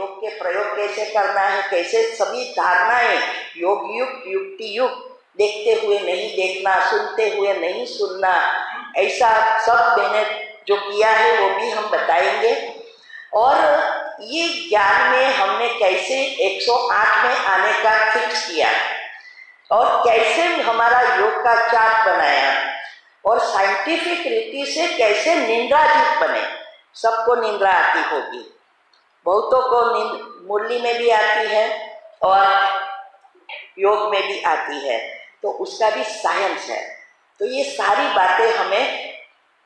योग के प्रयोग कैसे करना है, कैसे सभी धारणाएं योग युक्त युक्ति युक्त, देखते हुए नहीं देखना, सुनते हुए नहीं सुनना, ऐसा सब मैंने जो किया है वो भी हम बताएंगे। और ये ज्ञान में हमने कैसे 108 में आने का फिक्स किया और कैसे हमारा योग का चार्ट बनाया और साइंटिफिक रीति से कैसे निंद्राजीत बने। सबको निंद्रा आती होगी, बहुतों को नींद मुरली में भी आती है और योग में भी आती है, तो उसका भी साइंस है। तो ये सारी बातें हमें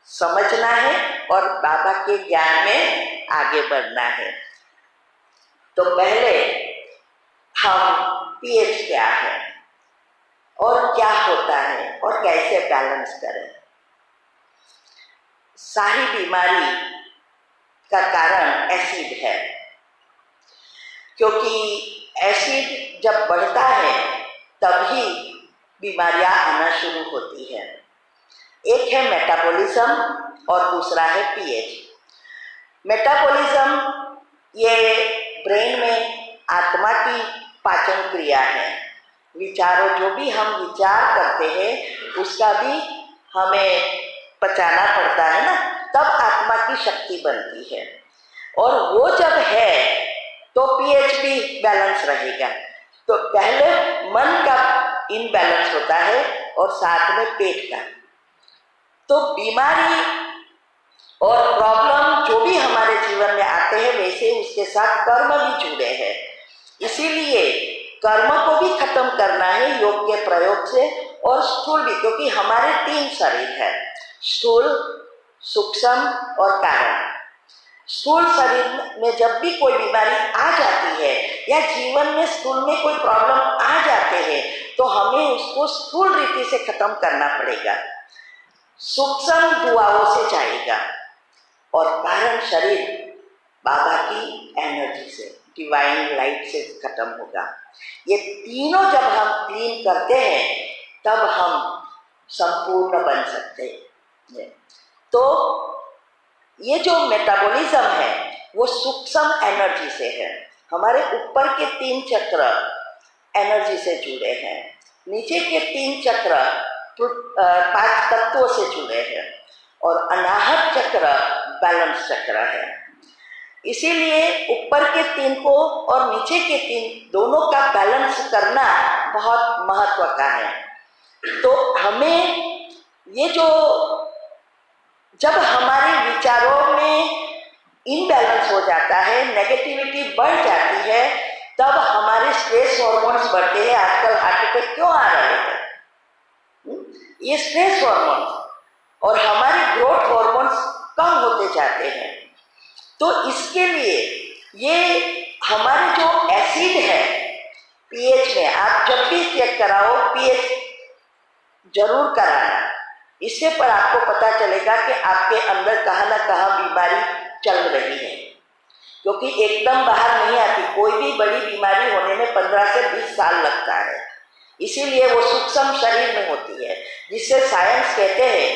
समझना है और बाबा के ज्ञान में आगे बढ़ना है। तो पहले हम पीएच क्या है और क्या होता है और कैसे बैलेंस करें। सारी बीमारी का कारण एसिड है, क्योंकि एसिड जब बढ़ता है तभी बीमारियां आना शुरू होती है। एक है मेटाबॉलिज्म और दूसरा है पीएच। मेटाबॉलिज्म ये ब्रेन में आत्मा की पाचन क्रिया है। विचारों जो भी हम विचार करते हैं उसका भी हमें पचाना पड़ता है ना, तब आत्मा की शक्ति बनती है। और वो जब है तो पीएच भी बैलेंस रहेगा। तो पहले मन का इनबैलेंस होता है और साथ में पेट का। तो बीमारी और प्रॉब्लम जो भी हमारे जीवन में आते हैं वैसे उसके साथ कर्म भी जुड़े हैं। इसीलिए कर्म को भी खत्म करना है योग के प्रयोग से, और स्थूल भी, क्योंकि हमारे 3 शरीर है, स्थूल, सूक्ष्म और कारण। स्थूल शरीर में जब भी कोई बीमारी आ जाती है या जीवन में स्थूल में कोई प्रॉब्लम आ जाते हैं तो हमें उसको स्थूल रीति से खत्म करना पड़ेगा, सूक्ष्म दुआओं से जाएगा और कारण शरीर बाबा की एनर्जी से, डिवाइन लाइट से खत्म होगा। ये तीनों जब हम क्लीन करते हैं तब हम संपूर्ण बन सकते हैं। तो ये जो मेटाबॉलिज्म है वो सूक्ष्म एनर्जी से है। हमारे ऊपर के 3 चक्र एनर्जी से जुड़े हैं, नीचे के 3 चक्र 5 तत्वों से जुड़े हैं और अनाहत चक्र बैलेंस चक्र है। इसीलिए ऊपर के 3 को और नीचे के 3 दोनों का बैलेंस करना बहुत महत्व का है। तो हमें ये जो जब हमारे विचारों में इनबैलेंस हो जाता है, नेगेटिविटी बढ़ जाती है, तब हमारे स्ट्रेस हार्मोन्स बढ़ते हैं। आजकल हार्ट अटैक क्यों आ रहे हैं? ये स्ट्रेस हार्मोन्स और हमारे ग्रोथ हार्मोन्स कम होते जाते हैं। तो इसके लिए ये हमारे जो एसिड है पीएच में, आप जब भी चेक कराओ पीएच जरूर कराना, इससे पर आपको पता चलेगा कि आपके अंदर कहाँ ना कहाँ बीमारी चल रही है, क्योंकि एकदम बाहर नहीं आती। कोई भी बड़ी बीमारी होने में 15 से 20 साल लगता है, इसीलिए वो सूक्ष्म शरीर में होती है, जिससे साइंस कहते हैं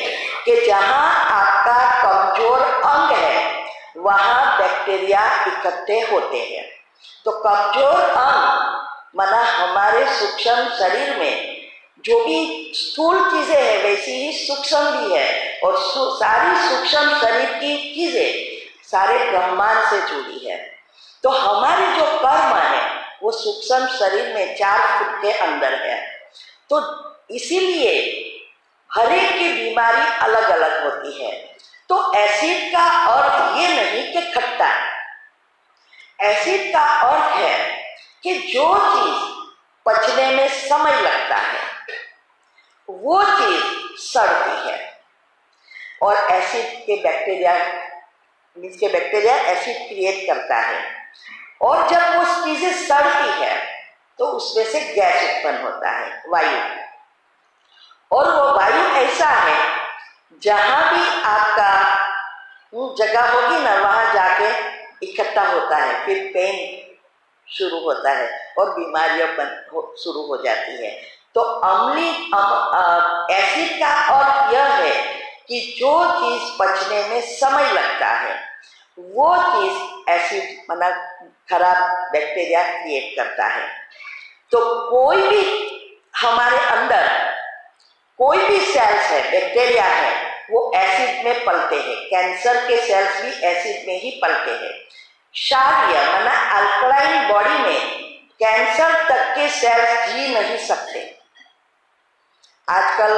कि जहाँ आपका कमजोर अंग है वहाँ बैक्टीरिया इकट्ठे होते हैं। तो कमजोर अंग माना हमारे सूक्ष्म शरीर में जो भी स्थूल चीजें हैं वैसी ही सूक्ष्म भी है, और सारी सूक्ष्म शरीर की चीजें सारे ब्रह्मांड से जुड़ी है। तो हमारे जो कर्म है वो सूक्ष्म शरीर में 4 फुट के अंदर है। तो इसीलिए हर एक की बीमारी अलग अलग होती है। तो एसिड का अर्थ ये नहीं कि खट्टा, एसिड का अर्थ है कि जो चीज पचने में समय लगता है वो चीज सड़ती है, और एसिड के बैक्टीरिया एसिड क्रिएट करता है, और जब वो चीजें सड़ती है तो उसमें से गैस उत्पन्न होता है, वायु। और वो वायु ऐसा है जहां भी आपका जगह होगी ना वहां जाके इकट्ठा होता है, फिर पेन शुरू होता है और बीमारियां शुरू हो जाती है। तो एसिड का अर्थ यह है कि जो चीज पचने में समय लगता है वो चीज़ एसिड माना खराब बैक्टीरिया क्रिएट करता है। तो कोई भी हमारे अंदर कोई भी सेल्स है, बैक्टीरिया है, वो एसिड में पलते हैं। कैंसर के सेल्स भी एसिड में ही पलते हैं। क्षारीय माना अल्कलाइन बॉडी में कैंसर तक के सेल्स जी नहीं सकते। आजकल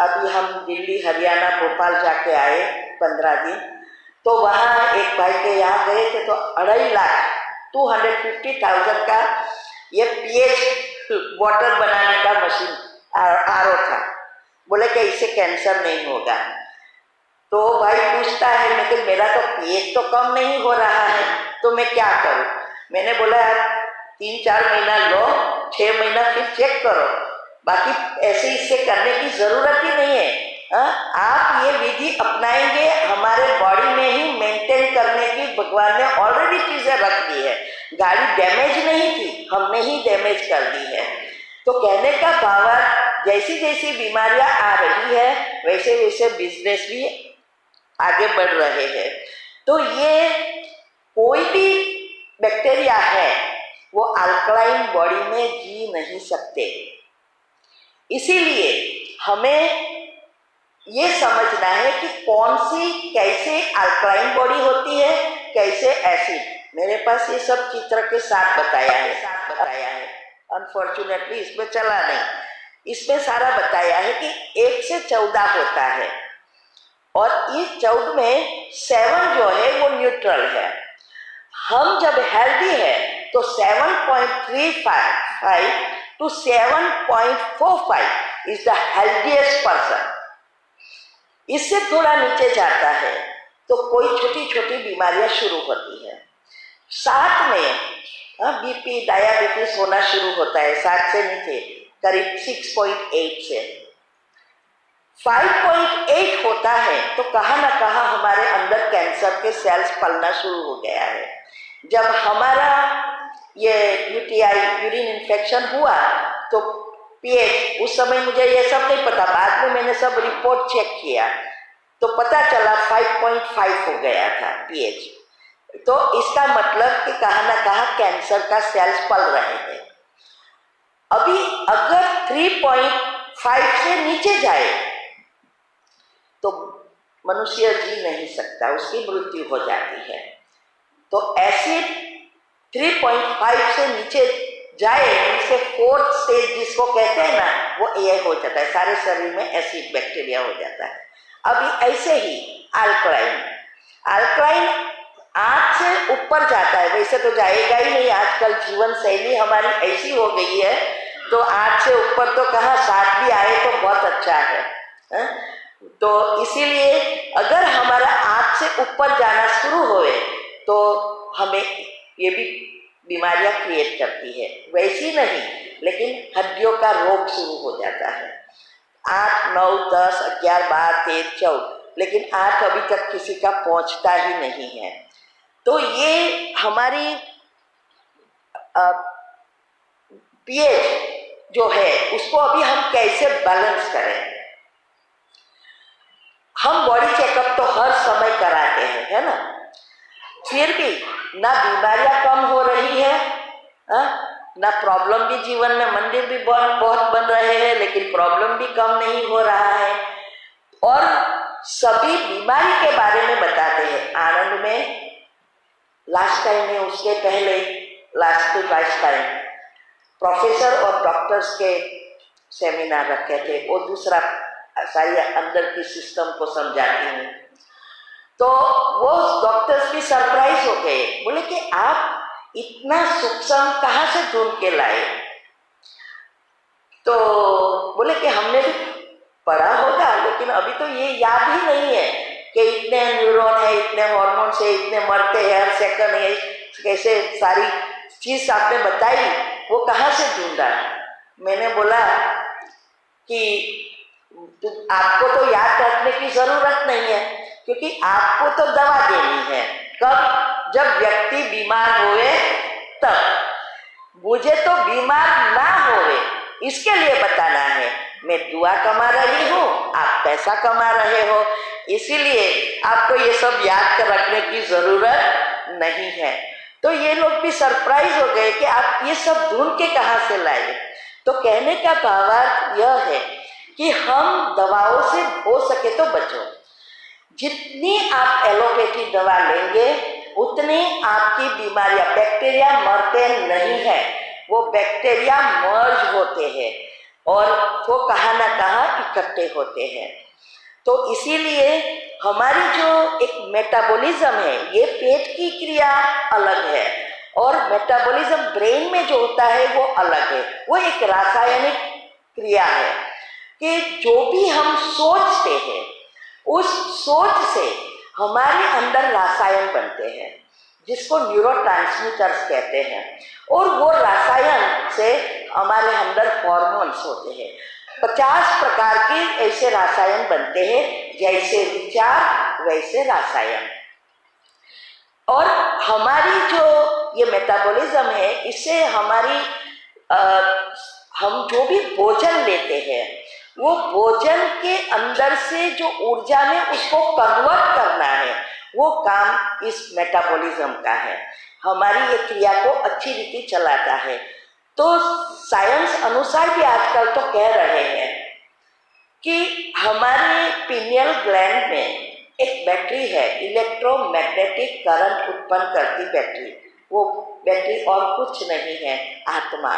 अभी हम दिल्ली, हरियाणा, भोपाल जाके आए 15 दिन, तो वहाँ एक भाई के यहाँ गए थे तो 2.5 लाख 250,000 का ये पीएच वाटर बनाने का मशीन आरओ था। बोले कि इससे कैंसर नहीं होगा। तो भाई पूछता है, लेकिन मेरा तो पीएच तो कम नहीं हो रहा है, तो मैं क्या करूं? मैंने बोला 3-4 महीना लो, 6 महीना फिर चेक करो, बाकी ऐसे इससे करने की जरूरत ही नहीं है। आप ये विधि अपनाएंगे, हमारे बॉडी में ही मेंटेन करने की भगवान ने ऑलरेडी चीजें रख दी है। गाड़ी डैमेज नहीं थी, हमने ही डैमेज कर दी है। तो कहने का भाव, जैसी जैसी बीमारियां आ रही है वैसे वैसे बिजनेस भी आगे बढ़ रहे हैं। तो ये कोई भी बैक्टीरिया है वो अल्कलाइन बॉडी में जी नहीं सकते। इसीलिए हमें ये समझना है कि कौन सी कैसे अल्कलाइन बॉडी होती है, कैसे एसिड। मेरे पास ये सब चित्र के साथ बताया है। अनफॉर्चुनेटली इसमें चला नहीं, इसमें सारा बताया है कि 1 से 14 होता है और इस 14 में 7 जो है वो न्यूट्रल है। हम जब हेल्दी है तो 7.35 to 7.45 is the healthiest person. इससे थोड़ा नीचे जाता है तो कोई छोटी छोटी बीमारियां शुरू होती है। 7 में बीपी, डायबिटीज होना शुरू होता है। 7 से नीचे करीब 6.8 से 5.8 होता है तो कहाँ ना कहाँ हमारे अंदर कैंसर के सेल्स पलना शुरू हो गया है। जब हमारा ये यूटीआई यूरिन इन्फेक्शन हुआ तो पीएच, उस समय मुझे ये सब नहीं पता, बाद में मैंने सब रिपोर्ट चेक किया तो पता चला 5.5 हो गया था पीएच। तो इसका मतलब कि कहाँ ना कहाँ कैंसर का सेल्स पल रहे हैं। अभी अगर 3.5 से नीचे जाए तो मनुष्य जी नहीं सकता, उसकी मृत्यु हो जाती है। तो एसिड 3.5 से नीचे जाए, इससे 4th स्टेज जिसको कहते हैं ना, वो ये हो जाता है, सारे शरीर में एसिड बैक्टीरिया हो जाता है। अभी ऐसे ही अल्कलाइन 8 से ऊपर जाता है, वैसे तो जाएगा ही नहीं, आजकल जीवन शैली हमारी ऐसी हो गई है, तो 8 से ऊपर तो कहाँ 7 भी आए तो बहुत अच्छा है। तो इसीलिए अगर हमारा 8 से ऊपर जाना शुरू होए तो हमें ये भी बीमारियां क्रिएट करती है। वैसी नहीं, लेकिन हड्डियों का रोग शुरू हो जाता है। 8, 9, 10, 11, 12, 13, 14, लेकिन 8 अभी तक किसी का पहुंचता ही नहीं है। तो ये हमारी पीएच जो है उसको अभी हम कैसे बैलेंस करें। हम बॉडी चेकअप तो हर समय कराते हैं, है ना, फिर भी ना बीमारियां कम हो रही है, ना प्रॉब्लम भी जीवन में, मंदिर भी बहुत बन रहे हैं लेकिन प्रॉब्लम भी कम नहीं हो रहा है। और सभी बीमारी के बारे में बताते हैं। आनंद में लास्ट टाइम में, उसके पहले लास्ट टाइम प्रोफेसर और डॉक्टर्स के सेमिनार रखे थे, वो दूसरा सारी अंदर की सिस्टम को समझाती हूँ। तो वो डॉक्टर्स भी सरप्राइज हो गए, बोले कि आप इतना सूक्ष्म कहाँ से ढूंढ के लाए। तो बोले कि हमने भी पढ़ा होगा लेकिन अभी तो ये याद ही नहीं है कि इतने न्यूरॉन है, इतने हार्मोन्स है, इतने मरते हैं हर सेकंड है, कैसे सारी चीज आपने बताई, वो कहाँ से ढूंढा। मैंने बोला कि आपको तो याद रखने की जरूरत नहीं है, क्योंकि आपको तो दवा देनी है। कब? जब व्यक्ति बीमार होवे तब। मुझे तो बीमार ना होवे इसके लिए बताना है। मैं दुआ कमा रही हूँ, आप पैसा कमा रहे हो, इसीलिए आपको ये सब याद कर रखने की जरूरत नहीं है। तो ये लोग भी सरप्राइज हो गए कि आप ये सब ढूंढ के कहाँ से लाए। तो कहने का भावार्थ यह है कि हम दवाओं से हो सके तो बचो। जितनी आप एलोपैथी दवा लेंगे उतनी आपकी बीमारियां, बैक्टीरिया मरते नहीं है, वो बैक्टीरिया मर्ज होते हैं और वो कहाँ ना कहाँ इकट्ठे होते हैं। तो इसीलिए हमारी जो एक मेटाबॉलिज्म है, ये पेट की क्रिया अलग है और मेटाबॉलिज्म ब्रेन में जो होता है वो अलग है। वो एक रासायनिक क्रिया है कि जो भी हम सोचते हैं उस सोच से हमारे अंदर रसायन बनते हैं जिसको न्यूरोट्रांसमीटर्स कहते हैं, और वो रसायन से हमारे अंदर हॉर्मोन्स होते हैं। 50 प्रकार के ऐसे रसायन बनते हैं, जैसे विचार वैसे रसायन। और हमारी जो ये मेटाबॉलिज्म है, इससे हमारी हम जो भी भोजन लेते हैं वो भोजन के अंदर से जो ऊर्जा में उसको कन्वर्ट करना है, वो काम इस मेटाबॉलिज्म का है। हमारी ये क्रिया को अच्छी रीति चलाता है। तो साइंस अनुसार भी आजकल तो कह रहे हैं कि हमारे पिनियल ग्लैंड में एक बैटरी है, इलेक्ट्रोमैग्नेटिक करंट उत्पन्न करती बैटरी। वो बैटरी और कुछ नहीं है, आत्मा।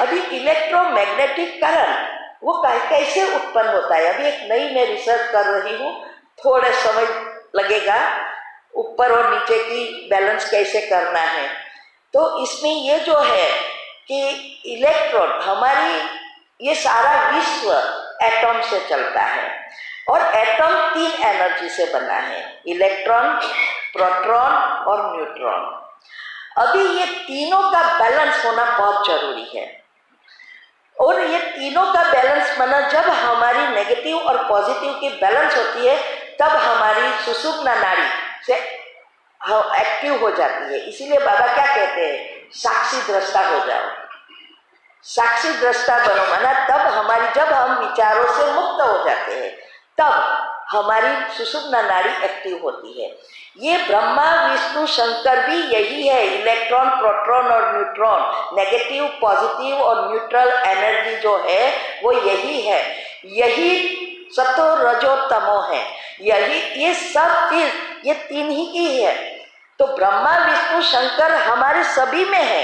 अभी इलेक्ट्रोमैग्नेटिक करंट वो कैसे उत्पन्न होता है, अभी एक नई मैं रिसर्च कर रही हूँ, थोड़ा समय लगेगा। ऊपर और नीचे की बैलेंस कैसे करना है, तो इसमें ये जो है कि इलेक्ट्रॉन, हमारी ये सारा विश्व एटम से चलता है और एटम 3 एनर्जी से बना है, इलेक्ट्रॉन, प्रोटॉन और न्यूट्रॉन। अभी ये तीनों का बैलेंस होना बहुत जरूरी है और ये तीनों का बैलेंस बना, जब हमारी नेगेटिव और पॉजिटिव की बैलेंस होती है तब हमारी सुषुम्ना नाड़ी से एक्टिव हो जाती है। इसीलिए बाबा क्या कहते हैं, साक्षी दृष्टा हो जाओ, साक्षी दृष्टा बनो। माना तब हमारी, जब हम विचारों से मुक्त हो जाते हैं तब हमारी सुषुम्ना नाड़ी एक्टिव होती है। ये ब्रह्मा विष्णु शंकर भी यही है, इलेक्ट्रॉन, प्रोटॉन और न्यूट्रॉन, नेगेटिव, पॉजिटिव और न्यूट्रल एनर्जी जो है वो यही है। यही सतो रजो तमो है, यही ये सब चीज ये 3 ही की है। तो ब्रह्मा विष्णु शंकर हमारे सभी में है,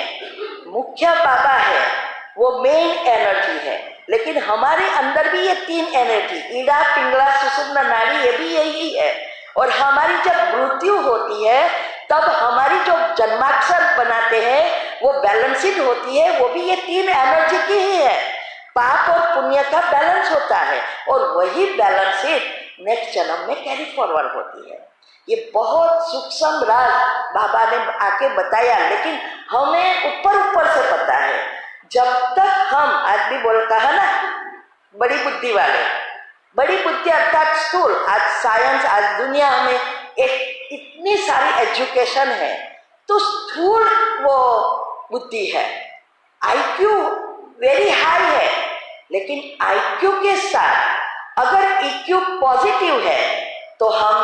मुख्य बाबा है, वो मेन एनर्जी है। लेकिन हमारे अंदर भी ये 3 एनर्जी, ईड़ा, पिंगला, सुषुम्ना नाड़ी, ये भी यही है। और हमारी जब मृत्यु होती है तब हमारी जो जन्माक्षर बनाते हैं वो बैलेंसिड होती है, वो भी ये 3 एनर्जी की ही है। पाप और पुण्य का बैलेंस होता है और वही बैलेंसिड नेक्स्ट जन्म में कैरी फॉरवर्ड होती है। ये बहुत सूक्ष्म राज बाबा ने आके बताया, लेकिन हमें ऊपर ऊपर से पता है। जब तक हम, आज भी बोलता है ना, बड़ी बुद्धि वाले, बड़ी बुद्धि अर्थात स्थूल, आज साइंस, आज दुनिया में एक इतनी सारी एजुकेशन है तो स्थूल वो बुद्धि है, आईक्यू वेरी हाई है। लेकिन आईक्यू के साथ अगर ईक्यू पॉजिटिव है तो हम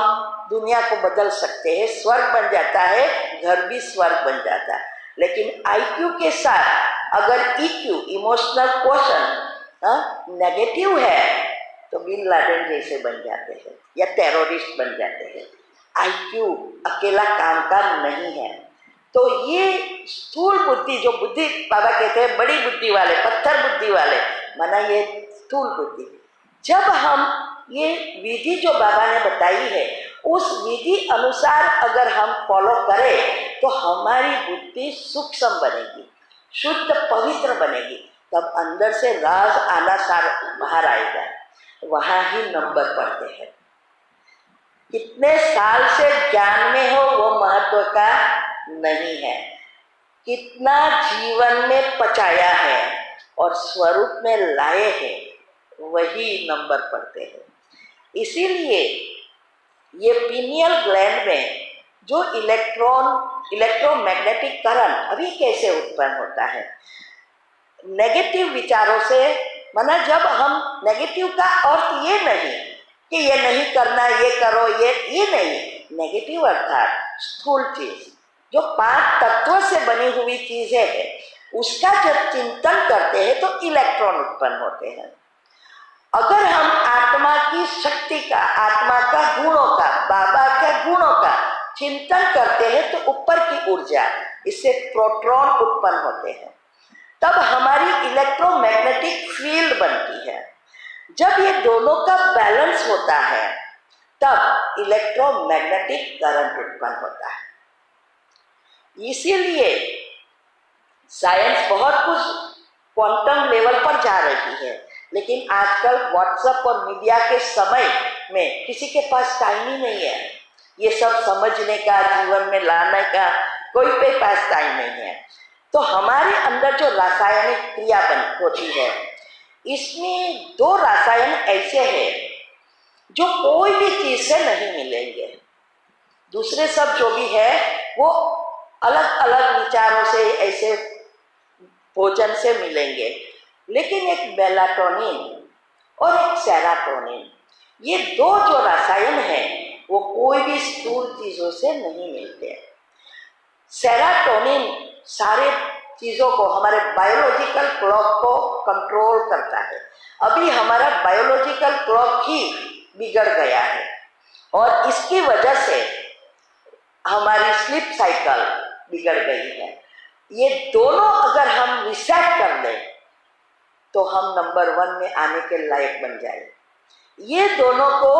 दुनिया को बदल सकते हैं, स्वर्ग बन जाता है, घर भी स्वर्ग बन जाता है। लेकिन आईक्यू के साथ अगर ईक्यू, इमोशनल क्वेश्चन नेगेटिव है तो बिन लादेन जैसे बन जाते हैं या टेररिस्ट बन जाते हैं। आईक्यू अकेला काम का नहीं है। तो ये स्थूल बुद्धि, जो बुद्धि बाबा कहते हैं बड़ी बुद्धि वाले, पत्थर बुद्धि वाले, माना ये स्थूल बुद्धि, जब हम ये विधि जो बाबा ने बताई है उस विधि अनुसार अगर हम फॉलो करें तो हमारी बुद्धि सूक्ष्म बनेगी, शुद्ध पवित्र बनेगी, तब अंदर से राज आना सार बाहर आएगा। वहां ही नंबर पड़ते हैं। कितने साल से ज्ञान में हो वो महत्व का नहीं है, कितना जीवन में पचाया है और स्वरूप में लाए हैं वही नंबर पड़ते हैं। इसीलिए ये पिनियल ग्लैंड में जो इलेक्ट्रोमैग्नेटिक करंट अभी कैसे उत्पन्न होता है, नेगेटिव विचारों से। माना जब हम, नेगेटिव का अर्थ ये नहीं कि ये नहीं करना, ये करो, ये नहीं। नेगेटिव अर्थात स्थूल चीज जो 5 तत्वों से बनी हुई चीजें हैं, उसका जब चिंतन करते हैं तो इलेक्ट्रॉन उत्पन्न होते हैं। अगर हम आत्मा की शक्ति का, आत्मा का गुणों का, बाबा के गुणों का चिंतन करते हैं तो ऊपर की ऊर्जा, इससे प्रोटॉन उत्पन्न होते हैं। तब हमारी इलेक्ट्रोमैग्नेटिक फील्ड बनती है। जब ये दोनों का बैलेंस होता है तब इलेक्ट्रोमैग्नेटिक करंट उत्पन्न होता है। इसीलिए साइंस बहुत कुछ क्वांटम लेवल पर जा रही है, लेकिन आजकल व्हाट्सएप और मीडिया के समय में किसी के पास टाइम ही नहीं है ये सब समझने का, जीवन में लाने का, कोई के पास टाइम नहीं है। तो हमारे अंदर जो रासायनिक क्रिया होती है, इसमें 2 रसायन ऐसे हैं जो कोई भी चीज से नहीं मिलेंगे। दूसरे सब जो भी है वो अलग अलग विचारों से, ऐसे भोजन से मिलेंगे, लेकिन एक मेलाटोनिन और एक सेरोटोनिन, ये 2 जो रसायन हैं वो कोई भी स्थूल चीजों से नहीं मिलते। सेरोटोनिन सारे चीजों को, हमारे बायोलॉजिकल क्लॉक को कंट्रोल करता है। अभी हमारा बायोलॉजिकल क्लॉक ही बिगड़ गया है और इसकी वजह से हमारी स्लीप साइकिल बिगड़ गई है। ये दोनों अगर हम रिसेट कर लें तो हम नंबर 1 में आने के लायक बन जाए। ये दोनों को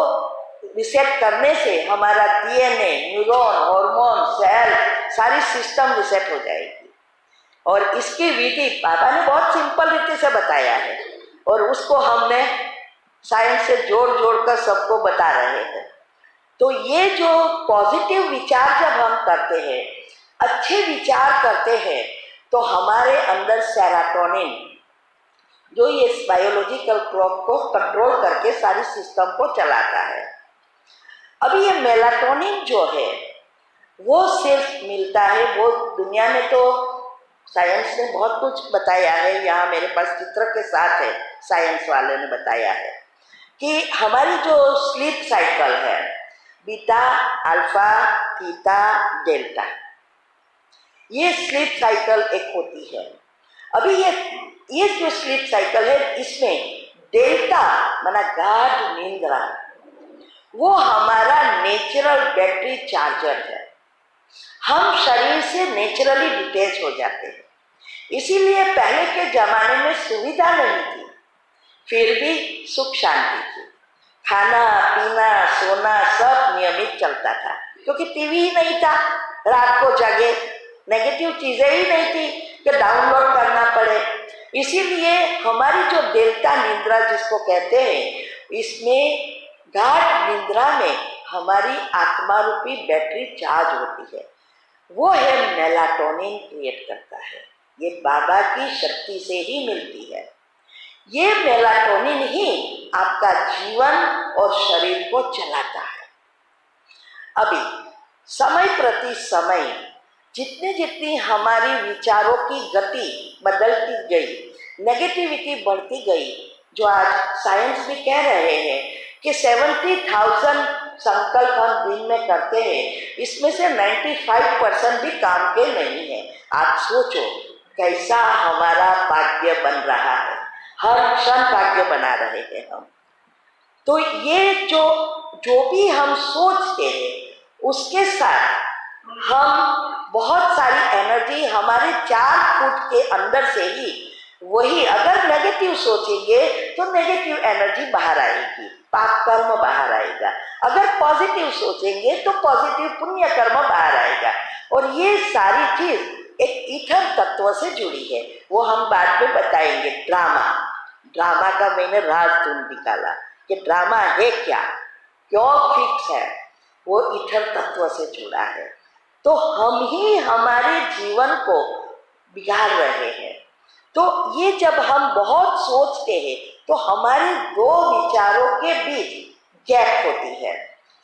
रिसेट करने से हमारा डीएनए, न्यूरॉन, हार्मोन, सेल, सारी सिस्टम रिसेट हो जाएगी। और इसकी विधि बाबा ने बहुत सिंपल रीति से बताया है और उसको हमने साइंस से जोड़ जोड़ कर सबको बता रहे हैं। तो ये जो पॉजिटिव विचार जब हम करते हैं, अच्छे विचार करते हैं, तो हमारे अंदर सेरोटोनिन जो ये बायोलॉजिकल क्लॉक को कंट्रोल करके सारी सिस्टम को चलाता है। अभी ये मेलाटोनिन जो है वो सिर्फ मिलता है, वो दुनिया में तो साइंस ने बहुत कुछ बताया है, यहाँ मेरे पास चित्र के साथ है, साइंस वाले ने बताया है कि हमारी जो स्लीप साइकिल है, बीटा, अल्फा, थीटा, डेल्टा, ये स्लीप साइकिल एक होती है। अभी ये जो स्लीप साइकिल है, इसमें डेल्टा माना गाढ़ निंद्रा, वो हमारा नेचुरल बैटरी चार्जर है। हम शरीर से नेचुरली डिटैच हो जाते हैं। इसीलिए पहले के जमाने में सुविधा नहीं थी, फिर भी सुख शांति थी। खाना पीना सोना सब नियमित चलता था, क्योंकि टीवी ही नहीं था, रात को जागे, नेगेटिव चीजें ही नहीं थी कि डाउनलोड करना पड़े। इसीलिए हमारी जो डेल्टा निद्रा जिसको कहते हैं, इसमें गाढ़ निद्रा में हमारी आत्मा रूपी बैटरी चार्ज होती है। वो है मेलाटोनिन क्रिएट करता है। ये बाबा की शक्ति से ही मिलती है। ये मेलाटोनिन ही आपका जीवन और शरीर को चलाता है। अभी समय प्रति समय जितनी जितनी हमारी विचारों की गति बदलती गई, नेगेटिविटी बढ़ती गई, जो आज साइंस भी कह रहे हैं कि 70,000 संकल्प हम दिन में करते हैं, इसमें से 95% भी काम के नहीं है। आप सोचो कैसा हमारा भाग्य बन रहा है, हर क्षण भाग्य बना रहे हैं हम। तो ये जो भी हम सोचते हैं उसके साथ हम बहुत सारी एनर्जी हमारे 4 फुट के अंदर से ही, वही अगर नेगेटिव सोचेंगे तो नेगेटिव एनर्जी बाहर आएगी, पाप कर्म बाहर आएगा। अगर पॉजिटिव सोचेंगे तो पॉजिटिव पुण्य कर्म बाहर आएगा। और ये सारी चीज एक ईथर तत्व से जुड़ी है, वो हम बाद में बताएंगे। ड्रामा का मैंने राज ढूंढ निकाला कि ड्रामा है क्या, क्यों फिक्स है, वो ईथर तत्व से जुड़ा है। तो हम ही हमारे जीवन को बिगाड़ रहे हैं। तो ये जब हम बहुत सोचते हैं तो हमारे 2 विचारों के बीच गैप होती है।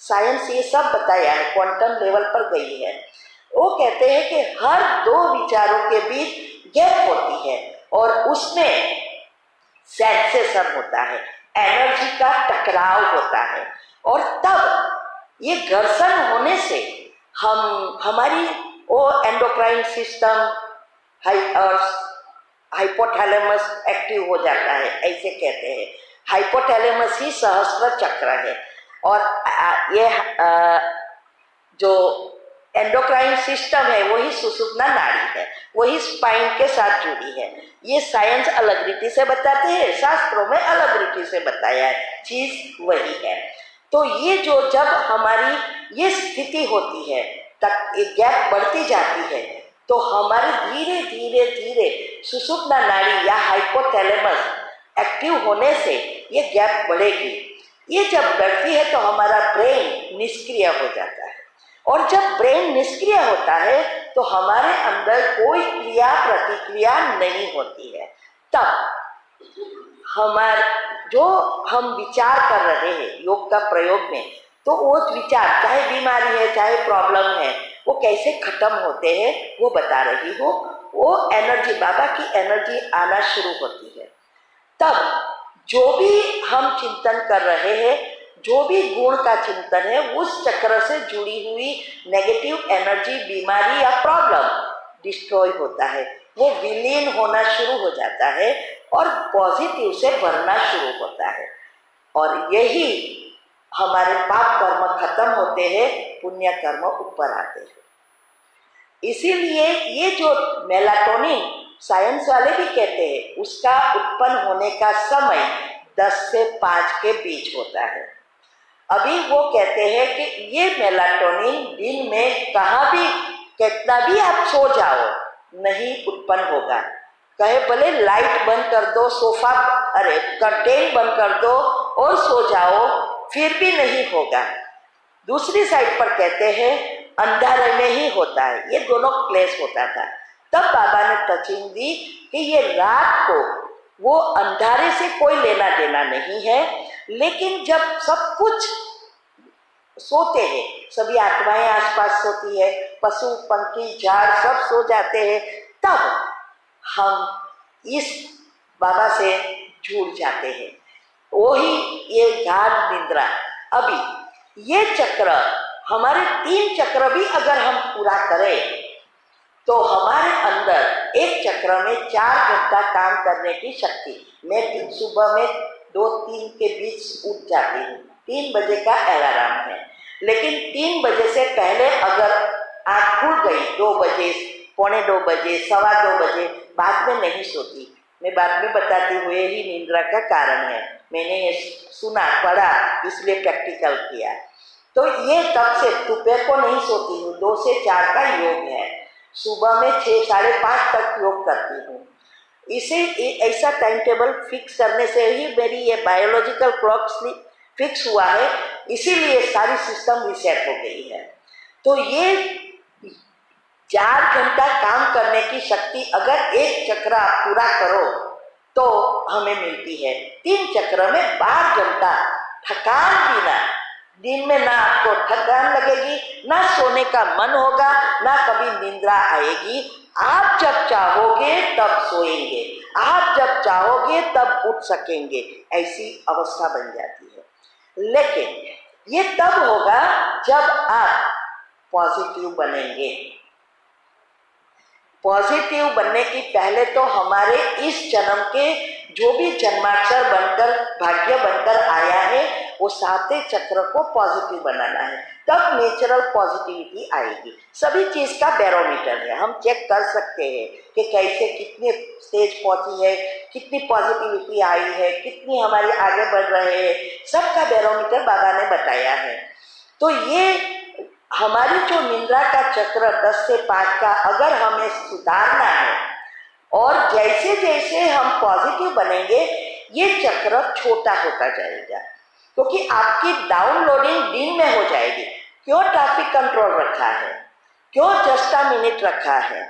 साइंस ये सब बताया है, क्वांटम लेवल पर गई है। वो कहते हैं कि हर 2 विचारों के बीच गैप होती है और उसमें सेंसेशन होता है। एनर्जी का टकराव होता है, और तब ये घर्षण होने से हमारी वो एंडोक्राइन सिस्टम और हाइपोथैलेमस एक्टिव हो जाता है। ऐसे कहते हैं हाइपोथैलेमस ही सहस्त्र चक्र है, और ये जो एंडोक्राइन सिस्टम है वही सुषुम्ना नाड़ी है, वही स्पाइन के साथ जुड़ी है। ये साइंस अलग रीति से बताते हैं, शास्त्रों में अलग रीति से बताया है, चीज वही है। तो ये जो जब हमारी ये स्थिति होती है तक एक गैप बढ़ती जाती है, तो हमारे धीरे धीरे धीरे सुषुम्ना नाड़ी या हाइपोथैलेमस एक्टिव होने से ये गैप बढ़ेगी। ये जब बढ़ती है तो हमारा ब्रेन निष्क्रिय हो जाता है, और जब ब्रेन निष्क्रिय होता है तो हमारे अंदर कोई क्रिया प्रतिक्रिया नहीं होती है। तब जो हम विचार कर रहे हैं योग का प्रयोग में, तो वो विचार चाहे बीमारी है चाहे प्रॉब्लम है वो कैसे खत्म होते हैं वो बता रही हूँ। वो एनर्जी, बाबा की एनर्जी आना शुरू होती है। तब जो भी हम चिंतन कर रहे हैं, जो भी गुण का चिंतन है, उस चक्र से जुड़ी हुई नेगेटिव एनर्जी, बीमारी या प्रॉब्लम डिस्ट्रॉय होता है, वो विलीन होना शुरू हो जाता है और पॉजिटिव से भरना शुरू होता है। और यही हमारे पाप कर्म खत्म होते हैं, पुण्य कर्म ऊपर आते हैं। इसीलिए ये जो मेलाटोनिन साइंस वाले भी कहते हैं, उसका उत्पन्न होने का समय 10 से 5 के बीच होता है। अभी वो कहते हैं कि ये मेलाटोनिन दिन में कहाँ भी कितना भी आप सो जाओ नहीं उत्पन्न होगा। कहे भले लाइट बंद कर दो, सोफा कर्टेन बंद कर दो और सो जाओ, फिर भी नहीं होगा। दूसरी साइड पर कहते हैं अंधारे में ही होता है, ये दोनों क्लेश होता था। तब बाबा ने टचिंग दी कि ये रात को वो अंधारे से कोई लेना देना नहीं है, लेकिन जब सब कुछ सोते हैं, सभी आत्माएं आसपास सोती है, पशु पंखी झाड़ सब सो जाते हैं, तब हम इस बाबा से जुड़ जाते हैं। वही ये गाढ़ निद्रा। अभी ये चक्र, हमारे 3 चक्र भी अगर हम पूरा करें तो हमारे अंदर एक चक्र में 4 घंटा काम करने की शक्ति। मैं सुबह में 2-3 के बीच उठ जाती हूँ, 3 बजे का अलार्म है, लेकिन 3 बजे से पहले अगर आँख खुल गई 2 बजे, 1:45 बजे, 2:15 बजे, बाद में नहीं सोती। मैं बाद में बताती हूँ यही निद्रा का कारण है, मैंने ये सुना पढ़ा इसलिए प्रैक्टिकल किया। तो ये तब से दोपहर को नहीं सोती हूँ, 2 से 4 का योग है, सुबह में 6, 5:30 तक योग करती हूँ। इसे ऐसा टाइम टेबल फिक्स करने से ही मेरी ये बायोलॉजिकल क्लॉक फिक्स हुआ है, इसीलिए सारी सिस्टम रिसेट हो गई है। तो ये 4 घंटा काम करने की शक्ति अगर एक चक्र आप पूरा करो तो हमें मिलती है। 3 चक्र में 12 घंटा थकान बिना, दिन में ना आपको थकान लगेगी, ना सोने का मन होगा, ना कभी निद्रा आएगी। आप जब चाहोगे तब सोएंगे, आप जब चाहोगे तब उठ सकेंगे, ऐसी अवस्था बन जाती है। लेकिन ये तब होगा जब आप पॉजिटिव बनेंगे। पॉजिटिव बनने की पहले तो हमारे इस जन्म के जो भी जन्माक्षर बनकर भाग्य बनकर आया है वो 7 चक्र को पॉजिटिव बनाना है, तब नेचुरल पॉजिटिविटी आएगी। सभी चीज का बैरोमीटर है, हम चेक कर सकते हैं कि कैसे कितने स्टेज पहुंची है, कितनी पॉजिटिविटी आई है, कितनी हमारी आगे बढ़ रहे हैं, सबका बैरोमीटर बाबा ने बताया है। तो ये हमारी जो निद्रा का चक्र 10 से 5 का अगर हमें सुधारना है, और जैसे जैसे हम पॉजिटिव बनेंगे ये चक्र छोटा होता जाएगा, क्योंकि आपकी डाउनलोडिंग दिन में हो जाएगी। क्यों ट्रैफिक कंट्रोल रखा है, क्यों जस्ट अ मिनट रखा है,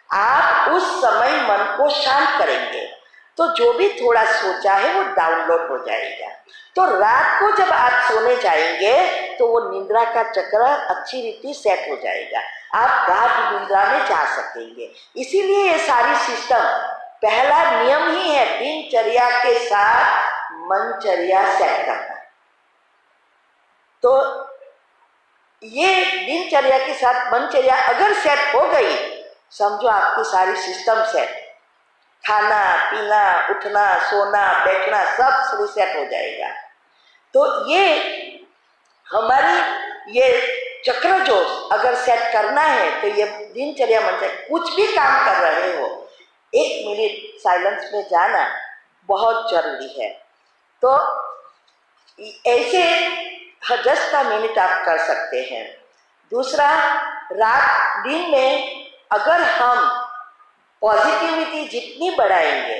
आप उस समय मन को शांत करेंगे तो जो भी थोड़ा सोचा है वो डाउनलोड हो जाएगा। तो रात को जब आप सोने जाएंगे तो वो निद्रा का चक्र अच्छी रीति सेट हो जाएगा, आप गाढ़ निद्रा में जा सकेंगे। इसीलिए ये सारी सिस्टम पहला नियम ही है, दिनचर्या के साथ मनचर्या सेट करना। तो ये दिनचर्या के साथ मनचर्या अगर सेट हो गई, समझो आपकी सारी सिस्टम सेट, खाना पीना उठना सोना बैठना सब सेट हो जाएगा। तो ये हमारी ये चक्र जो अगर सेट करना है तो ये दिनचर्या मनचर्या, कुछ भी काम कर रहे हो 1 मिनट साइलेंस में जाना बहुत जरूरी है। तो ऐसे 10 मिनट आप कर सकते हैं। दूसरा, रात दिन में अगर हम पॉजिटिविटी जितनी बढ़ाएंगे,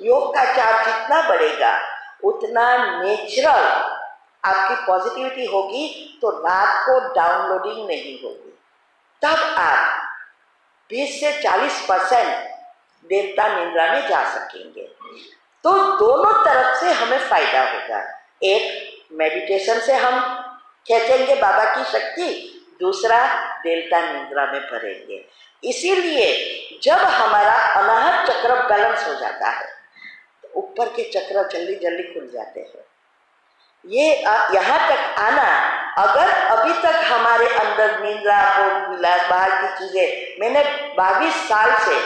योग का चार्ज जितना बढ़ेगा, उतना नेचुरल आपकी पॉजिटिविटी होगी। तो रात को डाउनलोडिंग नहीं होगी, तब आप 20 से 40% देवता निद्रा में जा सकेंगे। तो दोनों तरफ से हमें फायदा होगा। एक, मेडिटेशन से हम खींचेंगे बाबा की शक्ति, दूसरा देवता निद्रा में भरेंगे। इसीलिए जब हमारा अनाहत चक्र बैलेंस हो जाता है तो ऊपर के चक्र जल्दी जल्दी खुल जाते हैं। ये यहाँ तक आना, अगर अभी तक हमारे अंदर निद्रा भोग विलास बाहर की चीजें, मैंने 22 साल से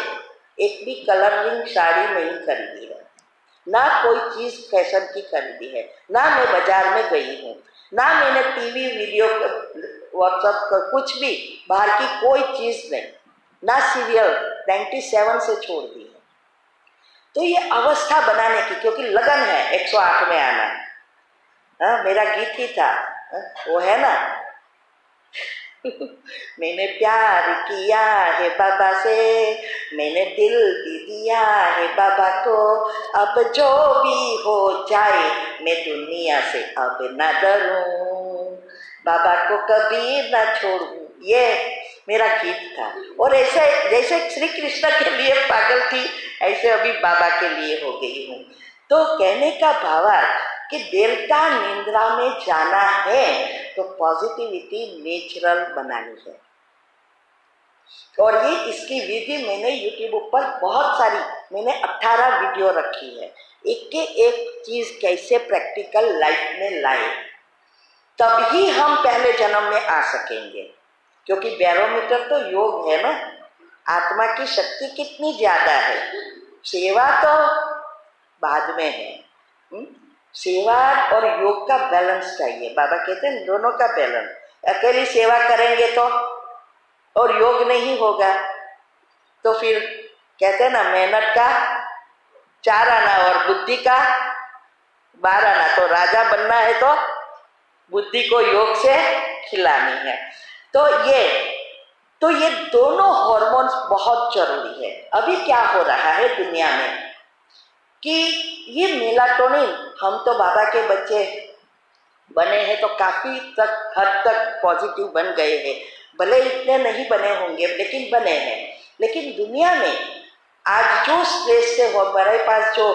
एक भी कलरिंग साड़ी नहीं खरीदी है, ना कोई चीज फैशन की खरीदी है, ना मैं बाजार में गई हूँ, ना मैंने टीवी वीडियो व्हाट्सएप का कुछ भी बाहर की कोई चीज नहीं, ना सीरियल 97 से छोड़ दी है। तो ये अवस्था बनाने की, क्योंकि लगन है 108 में आना। मेरा गीत ही था, वो है ना मैंने प्यार किया है बाबा से, मैंने दिल भी दिया है बाबा को, अब जो भी हो जाए मैं दुनिया से अब न डरूं, बाबा को कभी न छोड़ूं। ये मेरा गीत था। और ऐसे जैसे श्री कृष्ण के लिए पागल थी, ऐसे अभी बाबा के लिए हो गई हूँ। तो कहने का भावार्थ कि देवता निद्रा में जाना है तो पॉजिटिविटी नेचुरल बनानी है। और ये इसकी विधि मैंने यूट्यूब पर बहुत सारी, मैंने 18 वीडियो रखी है, एक के एक चीज कैसे प्रैक्टिकल लाइफ में लाए, तभी हम पहले जन्म में आ सकेंगे। क्योंकि बैरोमीटर तो योग है ना, आत्मा की शक्ति कितनी ज्यादा है। सेवा तो बाद में है, सेवा और योग का बैलेंस चाहिए। बाबा कहते हैं दोनों का बैलेंस। अकेली सेवा करेंगे तो और योग नहीं होगा तो फिर कहते हैं ना, मेहनत का 4 आना और बुद्धि का 12 आना। तो राजा बनना है तो बुद्धि को योग से खिलानी है। तो ये दोनों हार्मोन्स बहुत जरूरी है। अभी क्या हो रहा है दुनिया में कि ये मेलाटोनिन, हम तो बाबा के बच्चे बने हैं तो काफी हद तक पॉजिटिव बन गए हैं, भले इतने नहीं बने होंगे लेकिन बने हैं। लेकिन दुनिया में आज जो स्ट्रेस से हो, हमारे पास जो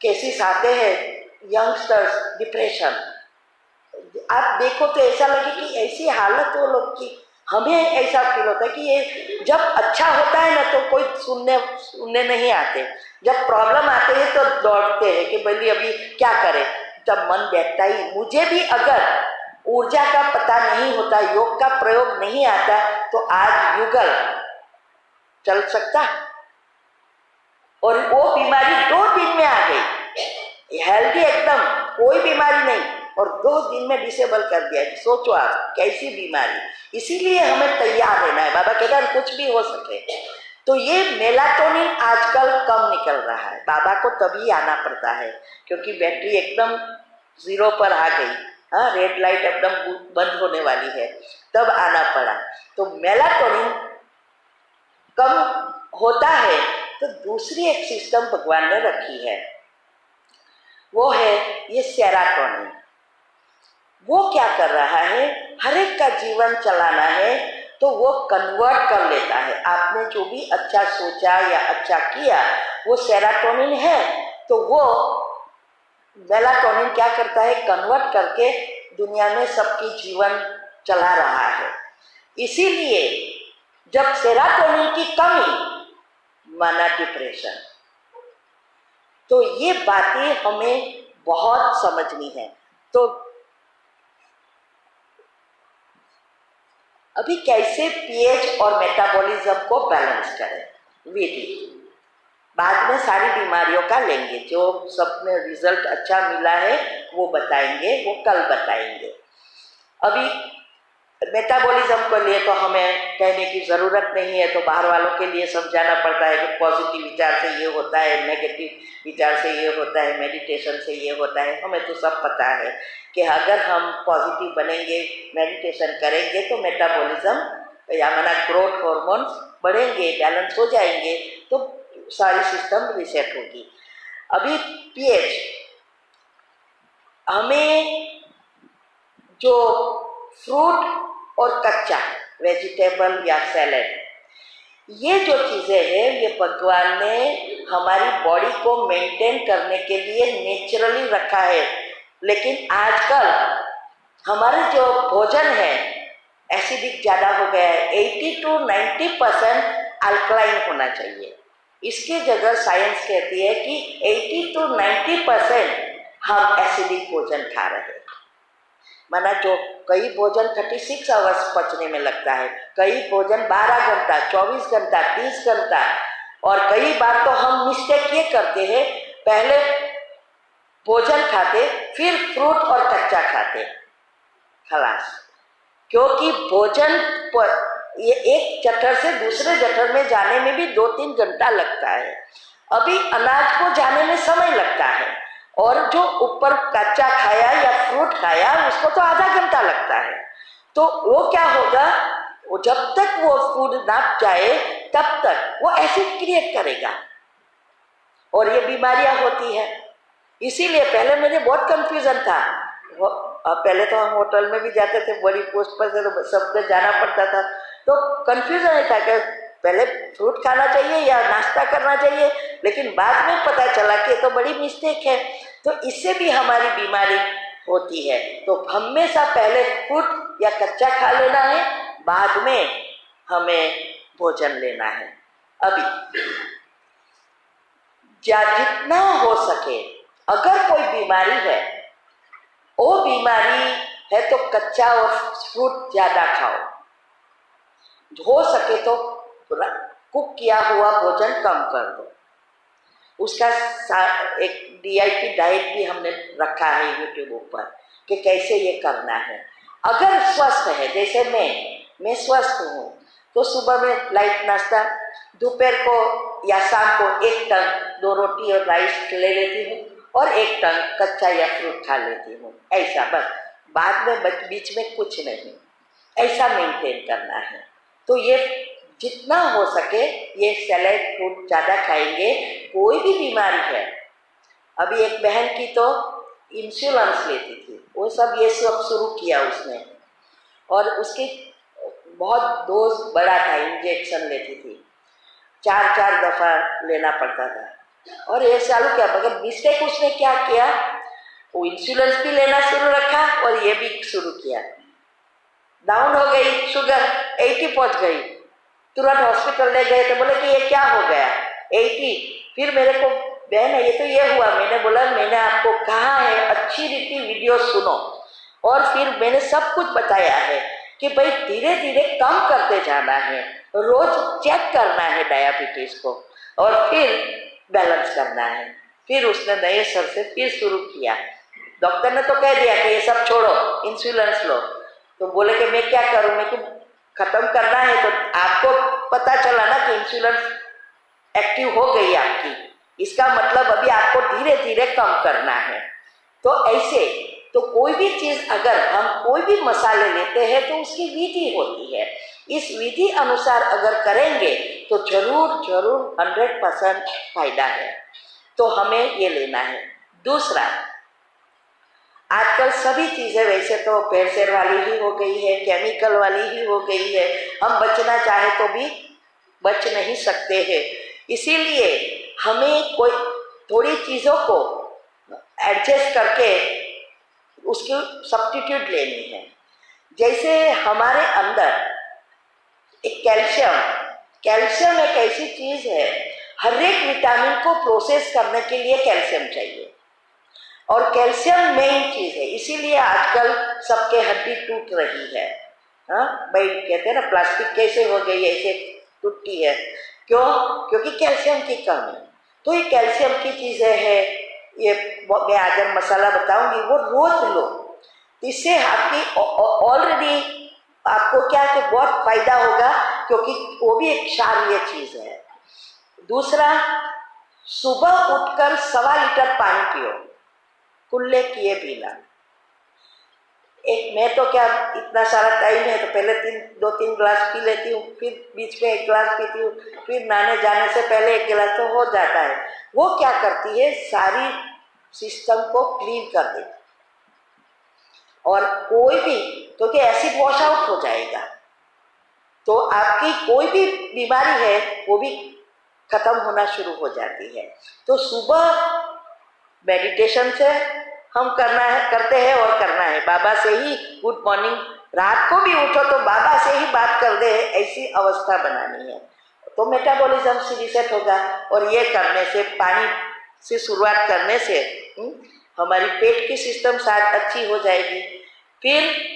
केसेस आते हैं यंगस्टर्स डिप्रेशन, आप देखो तो ऐसा लगे कि ऐसी हालत वो लोग की, हमें ऐसा फील होता है कि ये जब अच्छा होता है ना तो कोई सुनने नहीं आते, जब प्रॉब्लम आते हैं तो दौड़ते हैं कि भाई अभी क्या करें। जब मन बैठता ही, मुझे भी अगर ऊर्जा का पता नहीं होता, योग का प्रयोग नहीं आता तो आज युगल चल सकता। और वो बीमारी 2 दिन में आ गई, हेल्दी एकदम कोई बीमारी नहीं, और 2 दिन में डिसेबल कर दिया। सोचो आप कैसी बीमारी। इसीलिए हमें तैयार रहना है। बाबा कहते हैं कुछ भी हो सके। तो ये मेलाटोनिन आजकल कम निकल रहा है। बाबा को तभी आना पड़ता है क्योंकि बैटरी एकदम 0 पर आ गई, रेड लाइट एकदम बंद होने वाली है, तब आना पड़ा। तो मेलाटोनिन कम होता है तो दूसरी एक सिस्टम भगवान ने रखी है, वो है ये सेरोटोनिन। वो क्या कर रहा है, हर एक का जीवन चलाना है तो वो कन्वर्ट कर लेता है। आपने जो भी अच्छा सोचा या अच्छा किया वो सेरोटोनिन है, तो वो मेलाटोनिन क्या करता है, कन्वर्ट करके दुनिया में सबकी जीवन चला रहा है। इसीलिए जब सेरोटोनिन की कमी माना डिप्रेशन, तो ये बातें हमें बहुत समझनी है। तो अभी कैसे पीएच और मेटाबॉलिज्म को बैलेंस करें, विधि बाद में सारी बीमारियों का लेंगे। जो सब में रिजल्ट अच्छा मिला है वो बताएंगे, वो कल बताएंगे। अभी मेटाबॉलिज्म के लिए तो हमें कहने की ज़रूरत नहीं है, तो बाहर वालों के लिए समझाना पड़ता है कि पॉजिटिव विचार से ये होता है, नेगेटिव विचार से ये होता है, मेडिटेशन से ये होता है। हमें तो सब पता है कि अगर हम पॉजिटिव बनेंगे, मेडिटेशन करेंगे तो मेटाबॉलिज्म या माना ग्रोथ हार्मोन्स बढ़ेंगे, बैलेंस हो जाएंगे, तो सारी सिस्टम रिसेट होगी। अभी पीएच, हमें जो फ्रूट और कच्चा वेजिटेबल या सैलेड, ये जो चीज़ें हैं ये भगवान ने हमारी बॉडी को मेंटेन करने के लिए नेचुरली रखा है। लेकिन आजकल हमारे जो भोजन है एसिडिक ज़्यादा हो गया है। 80 to 90% अल्कलाइन होना चाहिए। इसकी जगह साइंस कहती है कि 80 to 90% हम एसिडिक भोजन खा रहे हैं। माना जो कई भोजन 36 आवर्स पचने में लगता है, कई भोजन 12 घंटा, 24 घंटा, 30 घंटा, और कई बार तो हम मिस्टेक ये करते हैं, पहले भोजन खाते फिर फ्रूट और कच्चा खाते, खलास। क्योंकि भोजन पर ये एक जठर से दूसरे जठर में जाने में भी 2-3 घंटा लगता है। अभी अनाज को जाने में समय लगता है, और जो ऊपर कच्चा खाया या फ्रूट खाया उसको तो आधा घंटा लगता है। तो वो क्या होगा, वो जब तक वो फूड ना जाए तब तक वो एसिड क्रिएट करेगा और ये बीमारियां होती है। इसीलिए पहले मुझे बहुत कंफ्यूजन था। पहले तो हम होटल में भी जाते थे, बड़ी पोस्ट पर से तो सबको जाना पड़ता था, तो कंफ्यूजन था कि पहले फ्रूट खाना चाहिए या नाश्ता करना चाहिए। लेकिन बाद में पता चला कि तो बड़ी मिस्टेक है, तो इससे भी हमारी बीमारी होती है। तो हमेशा पहले फ्रूट या कच्चा खा लेना है, बाद में हमें भोजन लेना है। अभी जितना हो सके, अगर कोई बीमारी है, वो बीमारी है तो कच्चा और फ्रूट ज़्यादा खाओ, हो सके तो कुक किया हुआ भोजन कम कर दो। उसका एक DIT डाइट भी हमने रखा है यूट्यूब पर कि कैसे ये करना है। अगर स्वस्थ है, जैसे मैं स्वस्थ हूँ, तो सुबह में लाइट नाश्ता, दोपहर को या शाम को 1 टंक 2 रोटी और राइस ले लेती हूँ, और 1 टंक कच्चा या फ्रूट खा लेती हूँ। ऐसा बस, बाद में बीच में कुछ नहीं, ऐसा मेंटेन करना है। तो ये जितना हो सके ये सैलेड फ्रूट ज़्यादा खाएंगे। कोई भी बीमारी है, अभी एक बहन की तो इंश्योरेंस लेती थी, वो सब ये सब शुरू किया उसने, और उसकी बहुत डोज बड़ा था, इंजेक्शन लेती थी, 4-4 दफ़ा लेना पड़ता था, और ये चालू किया। मगर मिस्टेक उसने क्या किया, वो इंश्योरेंस भी लेना शुरू रखा और ये भी शुरू किया। डाउन हो गई, शुगर 80 पहुँच गई, तुरंत हॉस्पिटल ले गए तो बोले कि ये क्या हो गया 80। फिर मेरे को बहन ये तो ये हुआ, मैंने बोला मैंने आपको कहा है अच्छी रीति वीडियो सुनो, और फिर मैंने सब कुछ बताया है कि भाई धीरे धीरे कम करते जाना है, रोज चेक करना है डायबिटीज को, और फिर बैलेंस करना है। फिर उसने नए सर से फिर शुरू किया। डॉक्टर ने तो कह दिया कि ये सब छोड़ो, इंश्योरेंस लो, तो बोले कि मैं क्या करूं, मैं को खत्म करना है। तो आपको पता चला ना कि इंश्योरेंस एक्टिव हो गई आपकी, इसका मतलब अभी आपको धीरे धीरे कम करना है। तो ऐसे तो कोई भी चीज़, अगर हम कोई भी मसाले लेते हैं तो उसकी विधि होती है, इस विधि अनुसार अगर करेंगे तो जरूर जरूर 100% फायदा है। तो हमें ये लेना है। दूसरा, आजकल सभी चीज़ें वैसे तो भेड़सेड़ वाली ही हो गई है, केमिकल वाली ही हो गई है, हम बचना चाहे तो भी बच नहीं सकते हैं। इसीलिए हमें कोई थोड़ी चीज़ों को एडजस्ट करके उसकी सब्स्टिट्यूट लेनी है। जैसे हमारे अंदर एक कैल्शियम एक ऐसी चीज़ है, हर एक विटामिन को प्रोसेस करने के लिए कैल्शियम चाहिए, और कैल्शियम मेन चीज है। इसीलिए आजकल सबके हड्डी टूट रही है। हाँ भाई, कहते हैं ना प्लास्टिक कैसे हो गई ऐसे टूटती है, क्यों? क्योंकि कैल्शियम की कमी। तो ये कैल्शियम की चीजें है, ये मैं अगर मसाला बताऊंगी वो रोज लो, इससे आपकी ऑलरेडी आपको क्या कि बहुत फायदा होगा, क्योंकि वो भी एक क्षारीय चीज है। दूसरा, सुबह उठकर 1.25 लीटर पानी पियो, कुल्ले किए बिना। मैं तो क्या, इतना सारा टाइम है तो पहले 2-3 गिलास पी लेती हूँ, फिर बीच में 1 गिलास पीती हूँ, फिर नहाने जाने से पहले 1 गिलास, तो हो जाता है। वो क्या करती है, सारी सिस्टम को क्लीन कर देती, और कोई भी, क्योंकि एसिड वॉश आउट हो जाएगा, तो आपकी कोई भी बीमारी है वो भी खत्म होना शुरू हो जाती है। तो सुबह मेडिटेशन से हम करते हैं और करना है। बाबा से ही गुड मॉर्निंग, रात को भी उठो तो बाबा से ही बात कर दे, ऐसी अवस्था बनानी है, तो मेटाबॉलिज्म से रीसेट होगा। और ये करने से, पानी से शुरुआत करने से हमारी पेट की सिस्टम शायद अच्छी हो जाएगी। फिर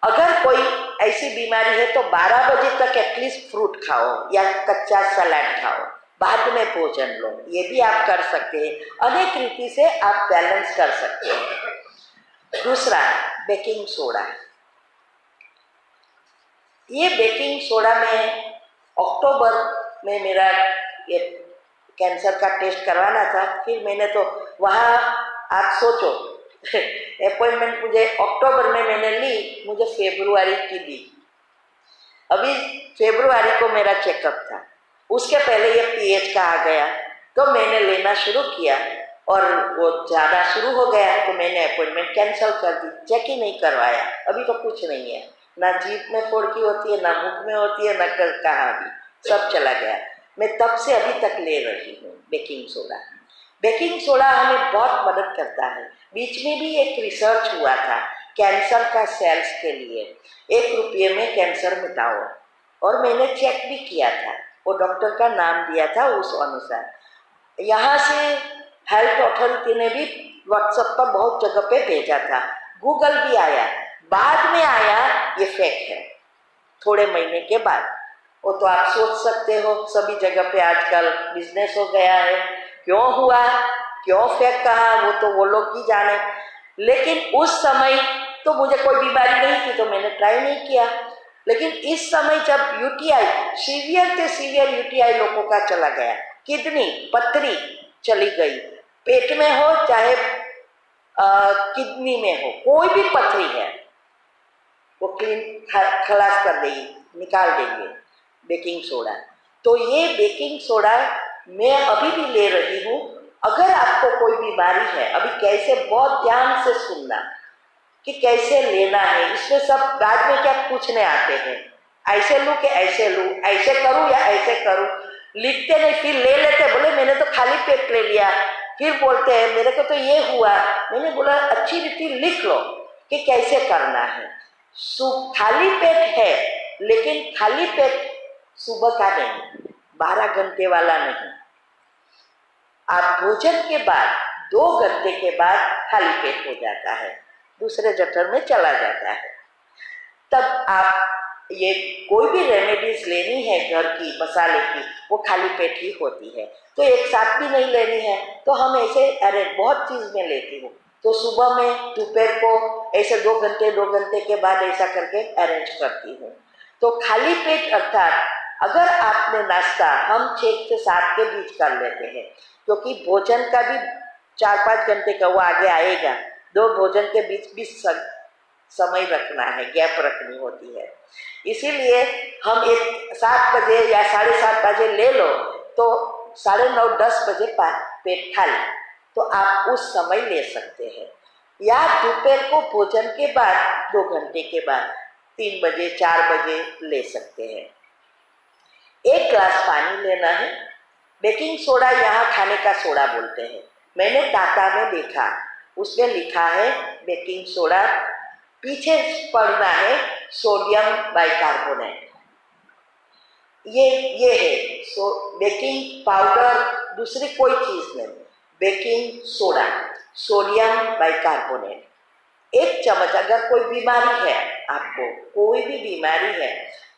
अगर कोई ऐसी बीमारी है तो 12 बजे तक एटलीस्ट फ्रूट खाओ या कच्चा सलाद खाओ, बाद में भोजन लो, ये भी आप कर सकते हैं। अनेक रीति से आप बैलेंस कर सकते हैं। दूसरा, बेकिंग सोडा। ये बेकिंग सोडा में अक्टूबर में मेरा ये कैंसर का टेस्ट करवाना था, फिर मैंने तो वहाँ, आप सोचो अपॉइंटमेंट मुझे अक्टूबर में मैंने ली, मुझे फरवरी की दी। अभी फरवरी को मेरा चेकअप था, उसके पहले ये पीएच का आ गया, तो मैंने लेना शुरू किया और वो ज़्यादा शुरू हो गया, तो मैंने अपॉइंटमेंट कैंसिल कर दी, चेक ही नहीं करवाया। अभी तो कुछ नहीं है, ना जीभ में फोड़की होती है, ना मुख में होती है, ना कहाँ भी, सब चला गया। मैं तब से अभी तक ले रही हूँ बेकिंग सोडा। बेकिंग सोडा हमें बहुत मदद करता है। बीच में भी एक रिसर्च हुआ था कैंसर का सेल्स के लिए, 1 रुपये में कैंसर मिटाओ, और मैंने चेक भी किया था, वो डॉक्टर का नाम दिया था उस अनुसार। यहाँ से हेल्थ अथॉरिटी ने भी व्हाट्सएप पर बहुत जगह पे भेजा था, गूगल भी आया, बाद में आया ये फेक है, थोड़े महीने के बाद। वो तो आप सोच सकते हो, सभी जगह पे आजकल बिजनेस हो गया है, क्यों हुआ, क्यों फेक कहा, वो तो वो लोग ही जाने। लेकिन उस समय तो मुझे कोई बीमारी नहीं थी, तो मैंने ट्राई नहीं किया। लेकिन इस समय जब यूटीआई, सीवियर से सीवियर यूटीआई लोगों का चला गया, किडनी पथरी चली गई, पेट में हो चाहे किडनी में हो, कोई भी पथरी है वो क्लीन खलास कर देगी, निकाल देंगे बेकिंग सोडा। तो ये बेकिंग सोडा मैं अभी भी ले रही हूँ। अगर आपको कोई बीमारी है, अभी कैसे, बहुत ध्यान से सुनना कि कैसे लेना है, इसमें सब बाद में क्या पूछने आते हैं, ऐसे लूँ कि ऐसे लूँ, ऐसे करूँ या ऐसे करूँ, लिखते नहीं, फिर ले लेते, बोले मैंने तो खाली पेट ले लिया, फिर बोलते हैं मेरे को तो ये हुआ। मैंने बोला अच्छी रीति लिख लो कि कैसे करना है। खाली पेट है, लेकिन खाली पेट सुबह का नहीं, 12 घंटे वाला नहीं। आप भोजन के बाद 2 घंटे के बाद खाली पेट हो जाता है, दूसरे जठर में चला जाता है। तब आप ये कोई भी रेमेडीज लेनी है घर की, मसाले की, वो खाली पेट ही होती है, तो एक साथ भी नहीं लेनी है। तो हम ऐसे, अरे बहुत चीज में लेती हूँ, तो सुबह में, दोपहर को, ऐसे 2 घंटे के बाद ऐसा करके अरेंज करती हूँ। तो खाली पेट अर्थात अगर आपने नाश्ता हम 6 से 7 के बीच कर लेते हैं, क्योंकि भोजन का भी 4-5 घंटे का वो आगे आएगा, 2 भोजन के बीच भी समय रखना है, गैप रखनी होती है। इसीलिए हम एक 7 बजे या 7:30 बजे ले लो, तो 9:30-10 बजे पेट खाली, तो आप उस समय ले सकते हैं। या दोपहर को भोजन के बाद 2 घंटे के बाद 3 बजे 4 बजे ले सकते हैं। 1 ग्लास पानी लेना है। बेकिंग सोडा यहाँ खाने का सोडा बोलते हैं, मैंने टाटा में देखा, उसमें लिखा है बेकिंग सोडा, पीछे पढ़ना है सोडियम बाइकार्बोनेट। ये है। सो बेकिंग पाउडर दूसरी कोई चीज़ नहीं, बेकिंग सोडा, सोडियम बाइकार्बोनेट, 1 चम्मच। अगर कोई बीमारी है, आपको कोई भी बीमारी है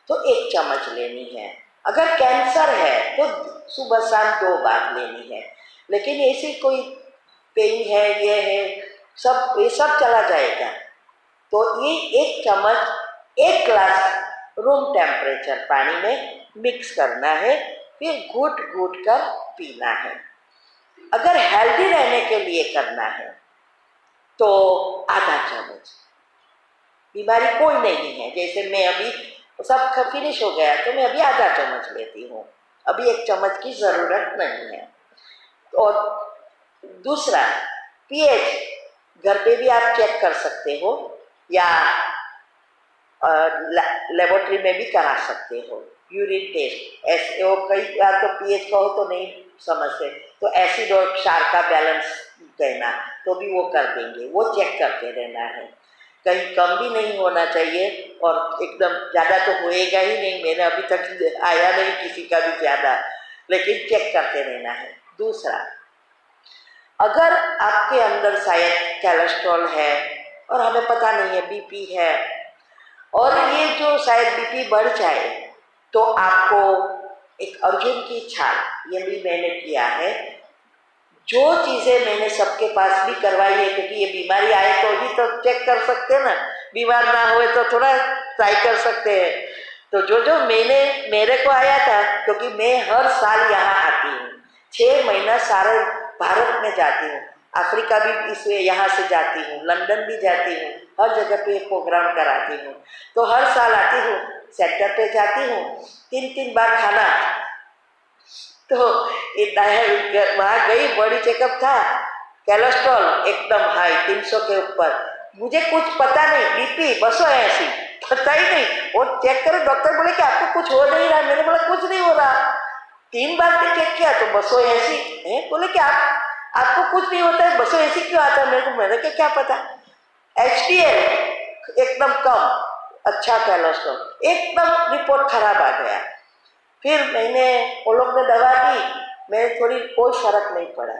तो 1 चम्मच लेनी है। अगर कैंसर है तो सुबह शाम 2 बार लेनी है। लेकिन ऐसी कोई पेन है, ये है, ये सब चला जाएगा। तो ये 1 चम्मच 1 ग्लास रूम टेम्परेचर पानी में मिक्स करना है, फिर घूट घूट कर पीना है। अगर हेल्दी रहने के लिए करना है तो आधा चम्मच। बीमारी कोई नहीं है, जैसे मैं अभी सब फिनिश हो गया तो मैं अभी आधा चम्मच लेती हूँ, अभी 1 चम्मच की ज़रूरत नहीं है। और दूसरा, पीएच घर पे भी आप चेक कर सकते हो या लेबोरेटरी में भी करा सकते हो। यूरिन टेस्ट ऐसे वो कई बार तो पीएच कहो तो नहीं समझते, तो एसिड और क्षार का बैलेंस कहना तो भी वो कर देंगे, वो चेक करते रहना है। कहीं कम भी नहीं होना चाहिए और एकदम ज़्यादा तो होएगा ही नहीं, मैंने अभी तक आया नहीं किसी का भी ज़्यादा, लेकिन चेक करते रहना है। दूसरा, अगर आपके अंदर शायद कोलेस्ट्रॉल है और हमें पता नहीं है, बीपी है, और ये जो शायद बीपी बढ़ जाए तो आपको एक अर्जुन की छाल, ये भी मैंने किया है। जो चीज़ें मैंने सबके पास भी करवाई है, क्योंकि ये बीमारी आए तो ही तो चेक कर सकते हैं ना, बीमार ना हुए तो थोड़ा ट्राई कर सकते हैं। तो जो मेरे को आया था, क्योंकि मैं हर साल यहाँ आती हूँ, 6 महीना सारे भारत में जाती हूँ, अफ्रीका भी इसमें यहाँ से जाती हूँ, लंदन भी जाती हूँ, हर जगह पे प्रोग्राम कराती हूँ। तो हर साल आती हूँ, सेंटर पे जाती हूँ, 3-3 बार खाना। तो वहाँ गई, बॉडी चेकअप था, कोलेस्ट्रॉल एकदम हाई 300 के ऊपर। मुझे कुछ पता नहीं, बीपी 280, पता ही नहीं। वो चेक करे, डॉक्टर बोले कि आपको कुछ हो नहीं रहा। मैंने बोला कुछ नहीं हो रहा, 3 बार भी चेक किया तो 280 है। बोले कि आपको कुछ नहीं होता है, 280 क्यों आता है? मैंने क्या पता। HDL एकदम कम, अच्छा कोलेस्ट्रॉल, एकदम रिपोर्ट खराब आ गया। फिर मैंने वो लोग ने दवा दी, मैं थोड़ी कोई फर्क नहीं पड़ा।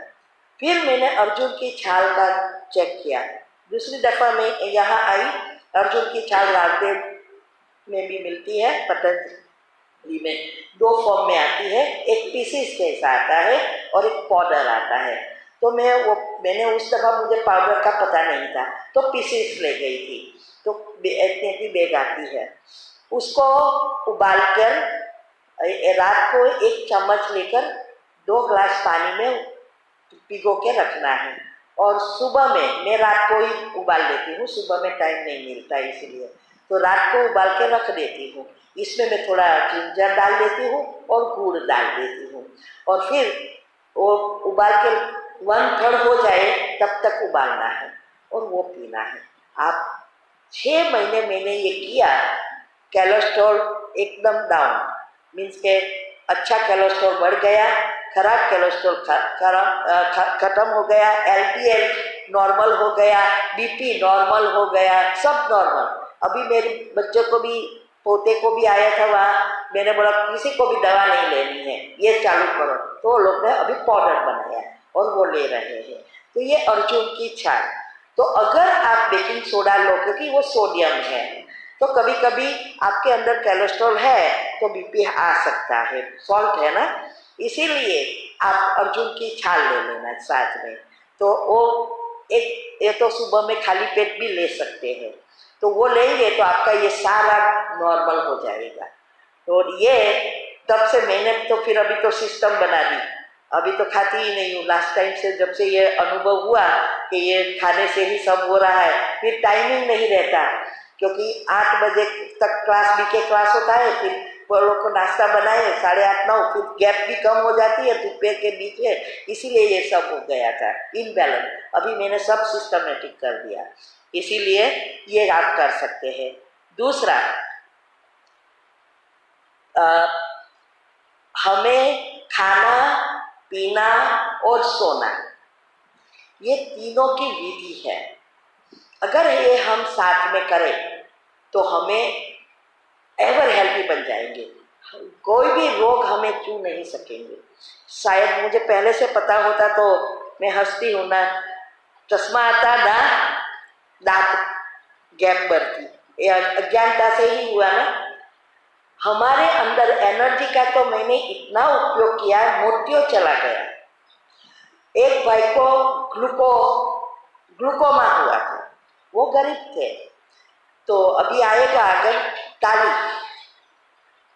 फिर मैंने अर्जुन की छाल का चेक किया। दूसरी दफ़ा मैं यहाँ आई, अर्जुन की छाल रामदेव में भी मिलती है, पतंजलि में 2 फॉर्म में आती है, एक पीसीस जैसा आता है और एक पाउडर आता है। तो मैंने उस दफ़ा मुझे पाउडर का पता नहीं था, तो पीसीस ले गई थी। तो इतनी की बैग आती है, उसको उबाल कर रात को 1 चम्मच लेकर 2 ग्लास पानी में भिगो के रखना है। और सुबह में, मैं रात को ही उबाल देती हूँ, सुबह में टाइम नहीं मिलता इसलिए, तो रात को उबाल के रख देती हूँ। इसमें मैं थोड़ा जिंजर डाल देती हूँ और गुड़ डाल देती हूँ, और फिर वो उबाल के 1/3 हो जाए तब तक उबालना है और वो पीना है। आप 6 महीने मैंने ये किया, कोलेस्ट्रॉल एकदम डाउन, मीन्स के अच्छा कोलेस्ट्रॉल बढ़ गया, खराब कोलेस्ट्रॉल खत्म हो गया, LDL नॉर्मल हो गया, बीपी नॉर्मल हो गया, सब नॉर्मल। अभी मेरे बच्चों को भी, पोते को भी आया था वहाँ, मैंने बोला किसी को भी दवा नहीं लेनी है, ये चालू करो, तो लोग ने अभी पाउडर बनाया और वो ले रहे हैं। तो ये अर्जुन की छाल। तो अगर आप बेकिंग सोडा लो, क्योंकि वो सोडियम है, तो कभी कभी आपके अंदर कोलेस्ट्रॉल है तो बीपी आ सकता है, सॉल्ट है ना, इसीलिए आप अर्जुन की छाल ले लेना साथ में। तो वो ये तो सुबह में खाली पेट भी ले सकते हैं, तो वो लेंगे तो आपका ये सारा नॉर्मल हो जाएगा। तो ये तब से मैंने तो फिर अभी तो सिस्टम बना दी, अभी तो खाती ही नहीं हूँ। लास्ट टाइम से जब से ये अनुभव हुआ कि ये खाने से ही सब हो रहा है, फिर टाइमिंग नहीं रहता, क्योंकि 8 बजे तक क्लास BK क्लास होता है, फिर वो लोग को नाश्ता बनाए 8:30-9, फिर गैप भी कम हो जाती है दोपहर के बीच में, इसीलिए ये सब हो गया था इनबैलेंस। अभी मैंने सब सिस्टमेटिक कर दिया, इसीलिए ये आप कर सकते हैं। दूसरा, हमें खाना पीना और सोना, ये तीनों की विधि है। अगर ये हम साथ में करें तो हमें एवर हेल्दी बन जाएंगे। कोई भी रोग हमें छू नहीं सकेंगे। शायद मुझे पहले से पता होता तो मैं हंसती हूँ ना, चश्मा आता ना दांत गैप बढ़ती, ये अज्ञानता से ही हुआ ना। हमारे अंदर एनर्जी का तो मैंने इतना उपयोग किया, मोतियों चला गया। एक भाई को ग्लूकोमा हुआ था, वो गरीब थे, तो अभी आएगा अगर ताली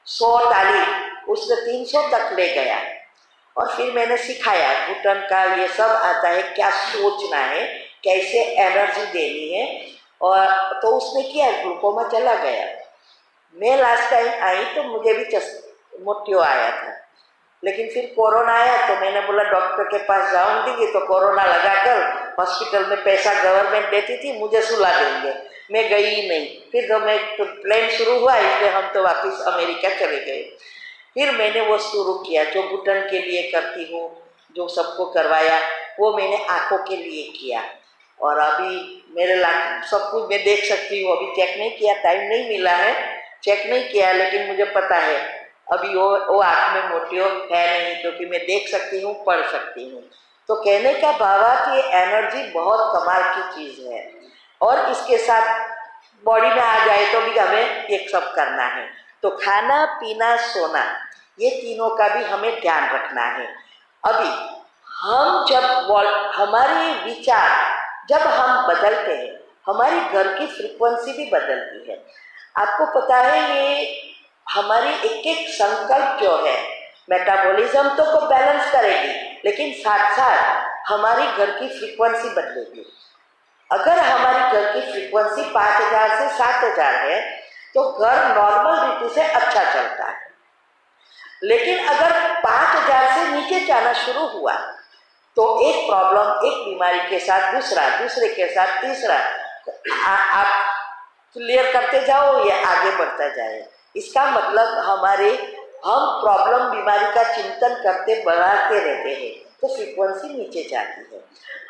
100 ताली, उसने 300 तक ले गया। और फिर मैंने सिखाया घुटन का ये सब आता है, क्या सोचना है, कैसे एनर्जी देनी है, और तो उसने किया, ग्लूकोमा चला गया। मैं लास्ट टाइम आई तो मुझे भी मोतियों आया था, लेकिन फिर कोरोना आया तो मैंने बोला डॉक्टर के पास जाऊंगी तो कोरोना लगाकर हॉस्पिटल में पैसा गवर्नमेंट देती थी, मुझे सुला देंगे, मैं गई ही नहीं। फिर तो मैं तो प्लान शुरू हुआ, इसलिए हम तो वापस अमेरिका चले गए। फिर मैंने वो शुरू किया जो घुटन के लिए करती हूँ, जो सबको करवाया वो मैंने आँखों के लिए किया। और अभी मेरे सब कुछ मैं देख सकती हूँ, अभी चेक नहीं किया, टाइम नहीं मिला है, चेक नहीं किया, लेकिन मुझे पता है अभी वो आँख में मोतियों है नहीं, क्योंकि मैं देख सकती हूँ, पढ़ सकती हूँ। तो कहने का भाव कि एनर्जी बहुत कमाल की चीज़ है, और इसके साथ बॉडी में आ जाए तो भी हमें एक सब करना है। तो खाना पीना सोना, ये तीनों का भी हमें ध्यान रखना है। अभी हम जब हमारी विचार जब हम बदलते हैं, हमारी घर की फ्रीक्वेंसी भी बदलती है। आपको पता है ये हमारी एक एक संकल्प जो है मेटाबॉलिज्म तो को बैलेंस करेगी, लेकिन साथ साथ हमारी घर की फ्रीक्वेंसी बदलेगी। अगर हमारी घर की फ्रीक्वेंसी 5000 से 7000 है तो घर नॉर्मल रीति से अच्छा चलता है, लेकिन अगर 5000 से नीचे जाना शुरू हुआ तो एक प्रॉब्लम, एक बीमारी के साथ दूसरा, दूसरे के साथ तीसरा, आप क्लियर करते जाओ, ये आगे बढ़ता जाए। इसका मतलब हम प्रॉब्लम बीमारी का चिंतन करते बढ़ाते रहते हैं तो फ्रीक्वेंसी नीचे जाती है।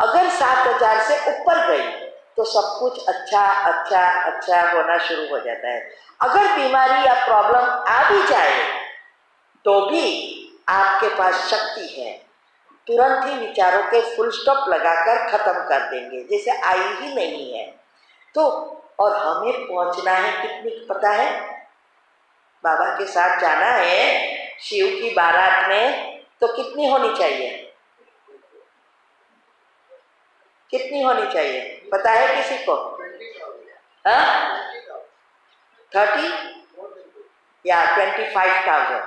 अगर 7000 से ऊपर गई तो सब कुछ अच्छा अच्छा अच्छा होना शुरू हो जाता है। अगर बीमारी या प्रॉब्लम आ भी जाए तो भी आपके पास शक्ति है, तुरंत ही विचारों के फुल स्टॉप लगाकर खत्म कर देंगे, जैसे आई ही नहीं है। तो और हमें पहुंचना है कितनी पता है, बाबा के साथ जाना है शिव की बारात में, तो कितनी होनी चाहिए, कितनी होनी चाहिए पता है किसी को? 30 या 25,000?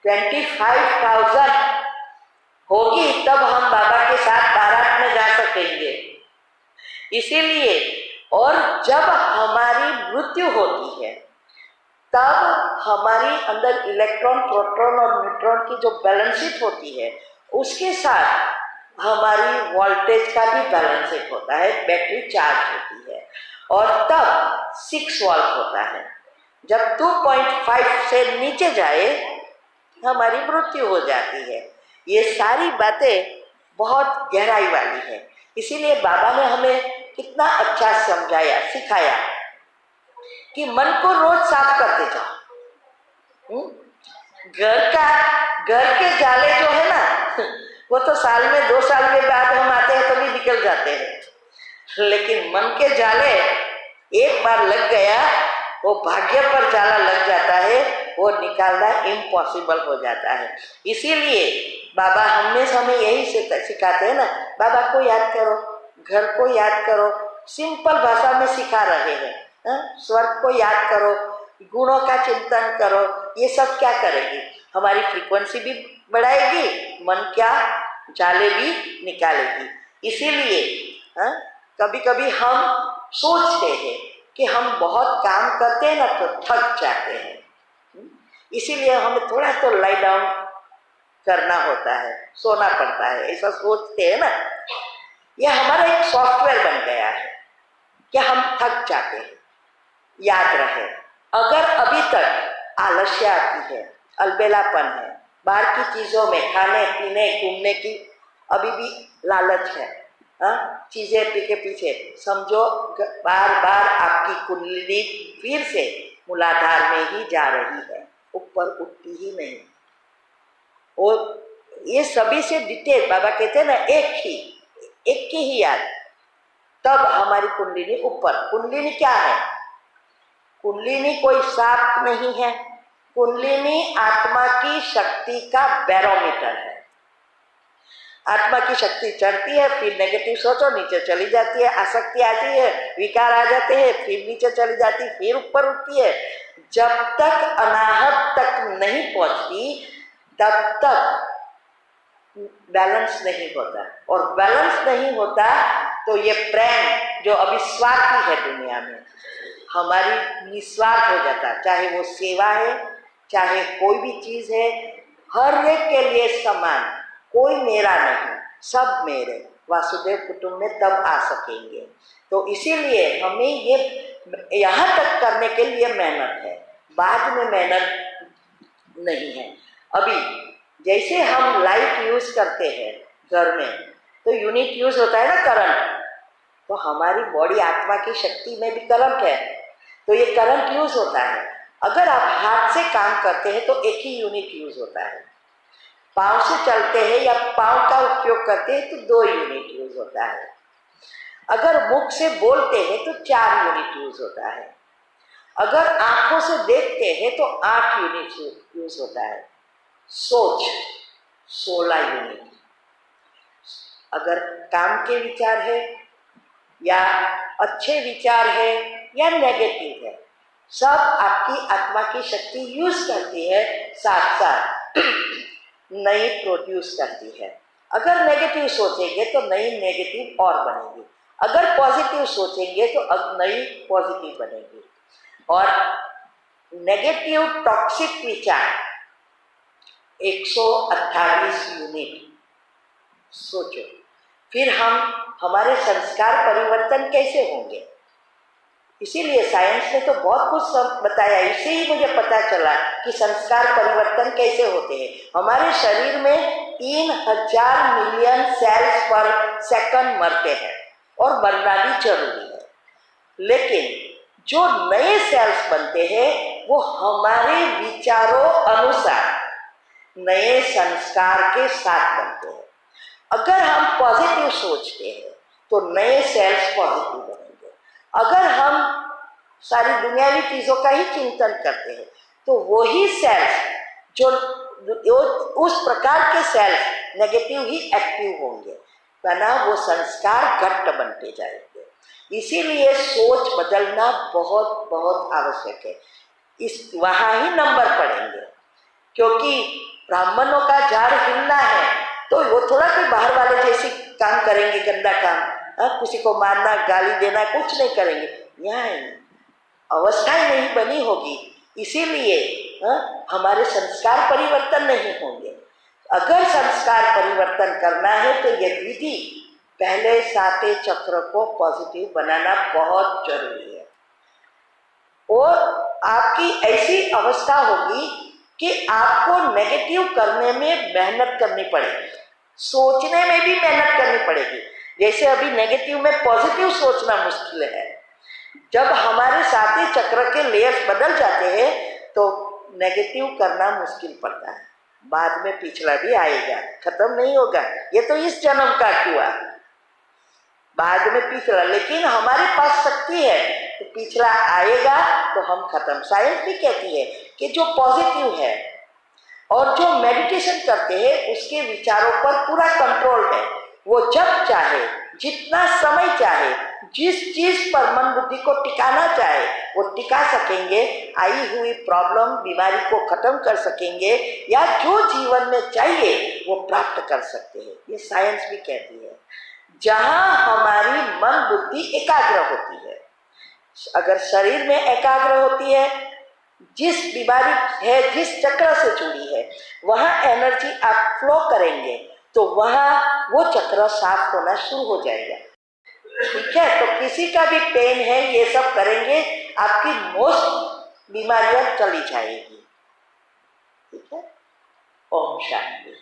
25,000 होगी तब हम बाबा के साथ बारात में जा सकेंगे। इसीलिए और जब हमारी मृत्यु होती है तब हमारी अंदर इलेक्ट्रॉन, प्रोटॉन और न्यूट्रॉन की जो बैलेंसिंग होती है उसके साथ हमारी वोल्टेज का भी बैलेंसिंग होता है, बैटरी चार्ज होती है, और तब 6 वोल्ट होता है। जब 2.5 से नीचे जाए हमारी मृत्यु हो जाती है। ये सारी बातें बहुत गहराई वाली है, इसीलिए बाबा ने हमें कितना अच्छा समझाया, सिखाया कि मन को रोज साफ करते जाओ। घर के जाले जो है ना वो तो साल में 2 साल के बाद हम आते हैं तो भी निकल जाते हैं, लेकिन मन के जाले एक बार लग गया, वो भाग्य पर जाला लग जाता है, वो निकालना इम्पॉसिबल हो जाता है। इसीलिए बाबा हमेशा हमें यही सिखाते हैं ना, बाबा को याद करो, घर को याद करो, सिंपल भाषा में सिखा रहे हैं। स्वर्ग को याद करो, गुणों का चिंतन करो, ये सब क्या करेगी, हमारी फ्रीक्वेंसी भी बढ़ाएगी, मन क्या जाले भी निकालेगी। इसीलिए कभी कभी हम सोचते हैं कि हम बहुत काम करते हैं ना तो थक जाते हैं, इसीलिए हमें थोड़ा तो लाई डाउन करना होता है, सोना पड़ता है, ऐसा सोचते हैं ना। यह हमारा एक सॉफ्टवेयर बन गया है कि हम थक जाते हैं। याद रहे, अगर अभी तक आलस्य आती है, अलबेलापन है, बाहर की चीज़ों में खाने पीने घूमने की अभी भी लालच है, चीज़ें के पीछे, समझो बार बार आपकी कुंडली फिर से मूलाधार में ही जा रही है। ऊपर उठती ही नहीं। और ये सभी से डिटेल बाबा कहते हैं ना, एक की ही याद, तब हमारी कुंडलिनी ऊपर। कुंडलिनी क्या है? कुंडलिनी कोई सांप नहीं है, कुंडलिनी आत्मा की शक्ति का बैरोमीटर है। आत्मा की शक्ति चढ़ती है, फिर नेगेटिव सोचो नीचे चली जाती है, आसक्ति आती है, विकार आ जाते हैं, फिर नीचे चली जाती, फिर ऊपर उठती है। जब तक अनाहत तक नहीं पहुंचती तब तक बैलेंस नहीं होता, और बैलेंस नहीं होता तो ये प्रेम जो अभी स्वार्थी है दुनिया में, हमारी निस्वार्थ हो जाता। चाहे वो सेवा है, चाहे कोई भी चीज है, हर एक के लिए समान, कोई मेरा नहीं, सब मेरे। वासुदेव कुटुंब में तब आ सकेंगे। तो इसीलिए हमें ये यहाँ तक करने के लिए मेहनत है, बाद में मेहनत नहीं है। अभी जैसे हम लाइट यूज करते हैं घर में, तो यूनिट यूज होता है ना, करंट। तो हमारी बॉडी आत्मा की शक्ति में भी करंट है, तो ये करंट यूज होता है। अगर आप हाथ से काम करते हैं तो एक ही यूनिट यूज होता है, पाँव से चलते हैं या पाँव का उपयोग करते हैं तो 2 यूनिट यूज होता है, अगर मुख से बोलते हैं तो 4 यूनिट यूज होता है, अगर आंखों से देखते हैं तो 8 यूनिट यूज होता है, सोच 16 यूनिट। अगर काम के विचार है या अच्छे विचार है या नेगेटिव है, सब आपकी आत्मा की शक्ति यूज करती है, साथ साथ नई प्रोड्यूस करती है। अगर नेगेटिव सोचेंगे तो नई नेगेटिव और बनेगी, अगर पॉजिटिव सोचेंगे तो अब नई पॉजिटिव बनेगी। और नेगेटिव टॉक्सिक विचार 128 यूनिट सोचो, फिर हमारे संस्कार परिवर्तन कैसे होंगे? इसीलिए साइंस ने तो बहुत कुछ बताया, इससे ही मुझे पता चला कि संस्कार परिवर्तन कैसे होते हैं। हमारे शरीर में 3000 मिलियन सेल्स पर सेकंड मरते हैं और मरना भी जरूरी है, लेकिन जो नए सेल्स बनते हैं वो हमारे विचारों अनुसार नए संस्कार के साथ बनते हैं। अगर हम पॉजिटिव सोचते हैं तो नए सेल्स पॉजिटिव बनेंगे, अगर हम सारी दुनियावी चीजों का ही चिंतन करते हैं तो वही सेल्स जो उस प्रकार के सेल्स नेगेटिव ही एक्टिव होंगे, वरना वो संस्कार घट्ट बनते जाएंगे। इसीलिए सोच बदलना बहुत बहुत आवश्यक है। वहां ही नंबर पड़ेंगे, क्योंकि ब्राह्मणों का झाड़ हिलना है तो वो थोड़ा कोई बाहर वाले जैसे काम करेंगे, गंदा काम, किसी को मारना, गाली देना, कुछ नहीं करेंगे। यहाँ अवस्थाएं नहीं बनी होगी, इसीलिए हमारे संस्कार परिवर्तन नहीं होंगे। अगर संस्कार परिवर्तन करना है तो यह विधि, पहले 7 चक्र को पॉजिटिव बनाना बहुत जरूरी है। और आपकी ऐसी अवस्था होगी कि आपको नेगेटिव करने में मेहनत करनी पड़ेगी, सोचने में भी मेहनत करनी पड़ेगी। जैसे अभी नेगेटिव में पॉजिटिव सोचना मुश्किल है, जब हमारे 7 चक्र के लेयर्स बदल जाते हैं तो नेगेटिव करना मुश्किल पड़ता है। बाद में पिछला भी आएगा, खत्म नहीं होगा, ये तो इस जन्म का हुआ, बाद में पिछला, लेकिन हमारे पास शक्ति है तो पिछला आएगा तो हम खत्म। साइंस भी कहती है कि जो पॉजिटिव है और जो मेडिटेशन करते हैं उसके विचारों पर पूरा कंट्रोल है, वो जब चाहे, जितना समय चाहे, जिस चीज पर मन बुद्धि को टिकाना चाहे वो टिका सकेंगे, आई हुई प्रॉब्लम बीमारी को खत्म कर सकेंगे, या जो जीवन में चाहिए वो प्राप्त कर सकते हैं। ये साइंस भी कहती है। जहां हमारी मन बुद्धि एकाग्र होती है, अगर शरीर में एकाग्र होती है, जिस बीमारी है, जिस चक्र से जुड़ी है, वहां एनर्जी आप फ्लो करेंगे तो वहां वो चक्र साफ होना शुरू हो जाएगा। ठीक है, तो किसी का भी पेन है, ये सब करेंगे, आपकी मोस्ट बीमारियां चली जाएगी। ठीक है, ओम शांति।